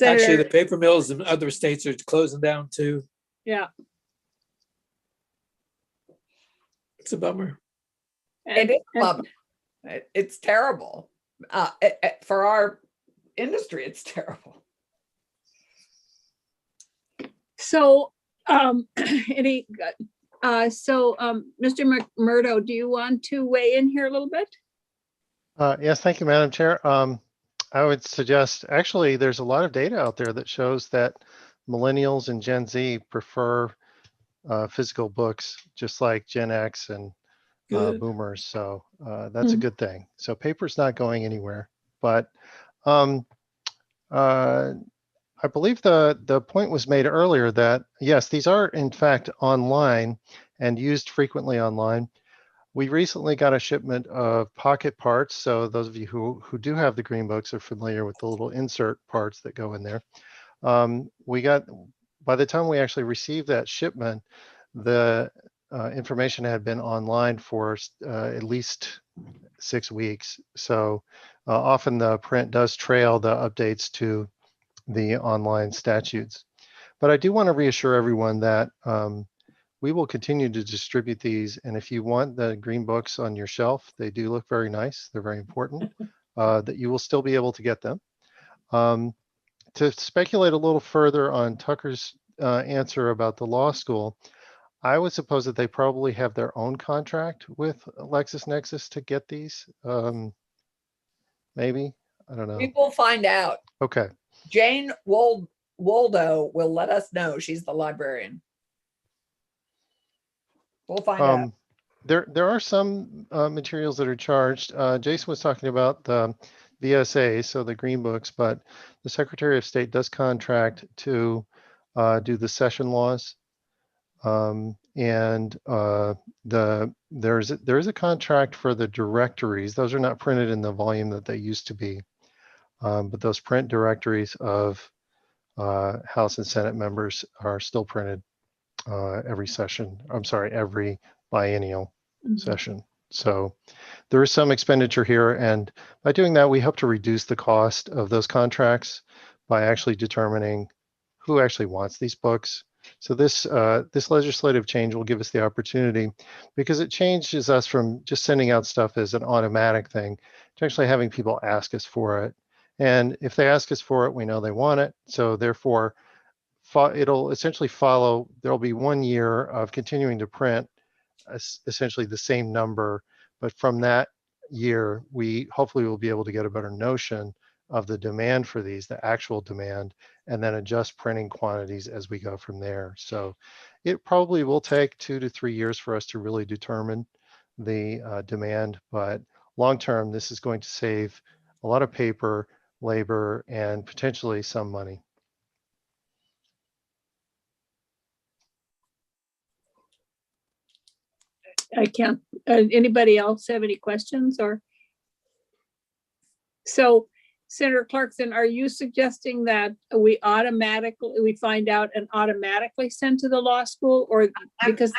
Actually, the paper mills in other states are closing down too. Yeah. It's a bummer. It is a bummer. It's terrible. For our industry, it's terrible. So, Mr. Murdo, do you want to weigh in here a little bit? Yes, thank you, Madam Chair. I would suggest, actually, there's a lot of data out there that shows that millennials and Gen Z prefer physical books, just like Gen X and boomers. So that's a good thing. So paper's not going anywhere. But I believe the point was made earlier that, yes, these are in fact online and used frequently online. We recently got a shipment of pocket parts. So those of you who do have the green books are familiar with the little insert parts that go in there. By the time we actually received that shipment, the information had been online for at least 6 weeks. So often the print does trail the updates to the online statutes. But I do want to reassure everyone that we will continue to distribute these. And if you want the green books on your shelf, they do look very nice. They're very important, that you will still be able to get them. To speculate a little further on Tucker's answer about the law school, I would suppose that they probably have their own contract with LexisNexis to get these. Maybe, I don't know. We will find out. Okay. Jane Waldo will let us know. She's the librarian. We'll find out. There are some materials that are charged. Jason was talking about the VSA, so the green books, but the Secretary of State does contract to do the session laws. There is a contract for the directories. Those are not printed in the volume that they used to be. But those print directories of House and Senate members are still printed every session. I'm sorry, every biennial session. So there is some expenditure here. And by doing that, we hope to reduce the cost of those contracts by actually determining who actually wants these books. So this legislative change will give us the opportunity, because it changes us from just sending out stuff as an automatic thing to actually having people ask us for it. And if they ask us for it, we know they want it. So therefore, it'll essentially follow, there'll be 1 year of continuing to print essentially the same number. But from that year, we hopefully will be able to get a better notion of the demand for these, the actual demand, and then adjust printing quantities as we go from there. So it probably will take 2 to 3 years for us to really determine the demand. But long-term, this is going to save a lot of paper, labor, and potentially some money. I can't, anybody else have any questions or? So Senator Clarkson, are you suggesting that we find out and automatically send to the law school, or because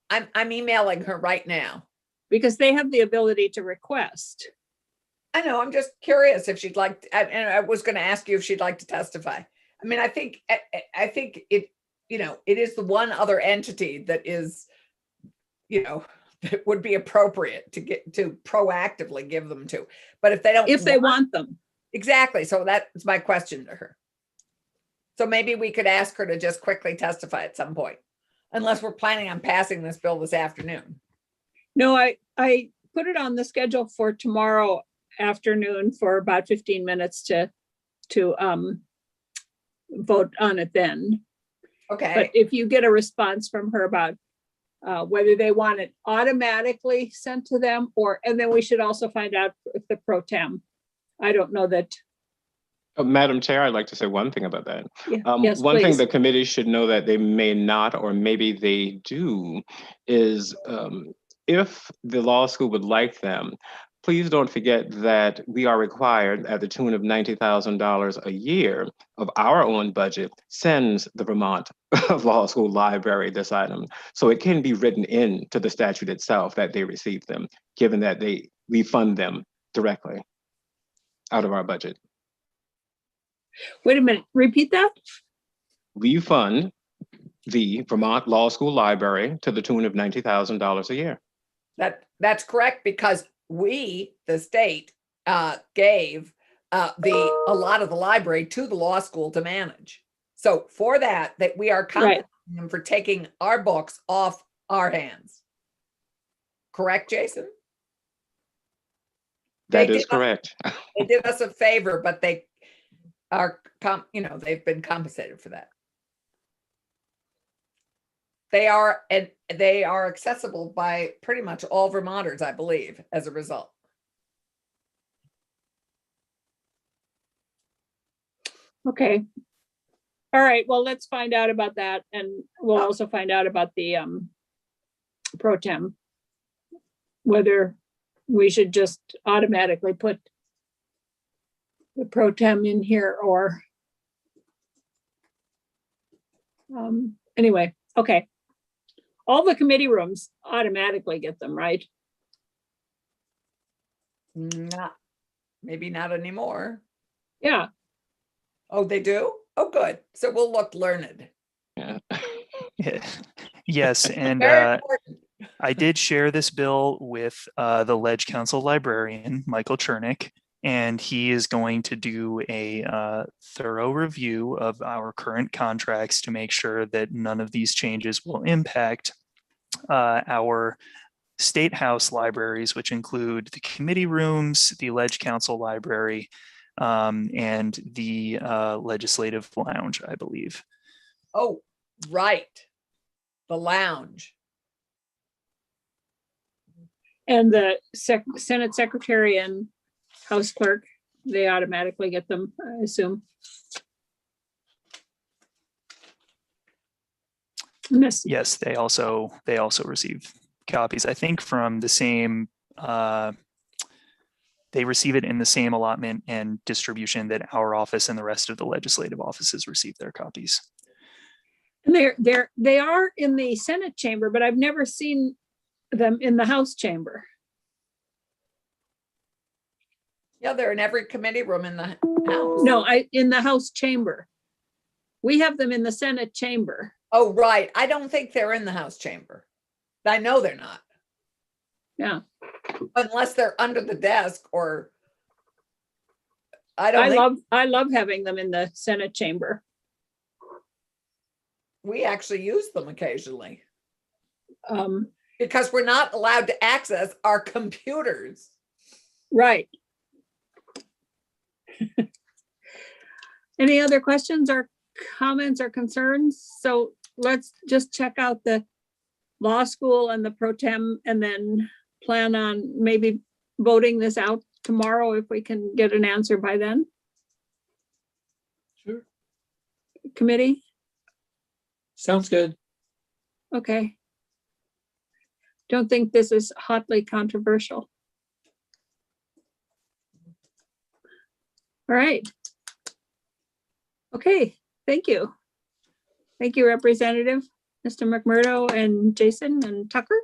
I'm emailing her right now. Because they have the ability to request. I know, I'm just curious if she'd like to, and I was going to ask you if she'd like to testify. I mean, I think it, it is the one other entity that is, that would be appropriate to proactively give them to. But if they don't, if they want them. Exactly. So that's my question to her. So maybe we could ask her to just quickly testify at some point, unless we're planning on passing this bill this afternoon. No, I put it on the schedule for tomorrow afternoon for about 15 minutes to vote on it then. Okay. But if you get a response from her about whether they want it automatically sent to them and then we should also find out if the pro tem. I don't know that. Madam Chair, I'd like to say one thing about that. Yeah. Yes, one thing please. the committee should know that they may not, or maybe they do, is if the law school would like them, please don't forget that we are required at the tune of $90,000 a year of our own budget sends the Vermont Law School Library this item. So it can be written into the statute itself that they receive them, given that we fund them directly out of our budget. Wait a minute, repeat that? We fund the Vermont Law School Library to the tune of $90,000 a year. That's correct, because we, the state, gave a lot of the library to the law school to manage. So for that we are compensating them for taking our books off our hands. Correct, Jason? That is correct. They did us a favor, but they are, they've been compensated for that. They are accessible by pretty much all Vermonters, I believe, as a result. Okay. All right, well, let's find out about that, and we'll also find out about the pro tem, whether we should just automatically put the pro tem in here or anyway, okay. All the committee rooms automatically get them, right? Maybe not anymore. Yeah. Oh, they do? Oh, good. So we'll look learned. Yeah. Yes, and Very important. I did share this bill with the Ledge Council librarian, Michael Chernick, and he is going to do a thorough review of our current contracts to make sure that none of these changes will impact our state house libraries, which include the committee rooms, the Ledge Council library, and the legislative lounge, I believe. Oh, right. The lounge. And the Senate secretary and House clerk, they automatically get them, I assume. Yes, they also receive copies. I think from the same. They receive it in the same allotment and distribution that our office and the rest of the legislative offices receive their copies. And they are in the Senate chamber, but I've never seen them in the House chamber. Yeah, they're in every committee room in the House. No, in the House chamber. We have them in the Senate chamber. Oh, right. I don't think they're in the House chamber. I know they're not. Yeah. Unless they're under the desk or I love having them in the Senate chamber. We actually use them occasionally. Because we're not allowed to access our computers. Right. Any other questions or comments or concerns? So let's just check out the law school and the pro tem and then plan on maybe voting this out tomorrow if we can get an answer by then. Sure. Committee? Sounds good. Okay. Don't think this is hotly controversial. All right. Okay, thank you. Thank you, Representative, Mr. McMurdo and Jason and Tucker.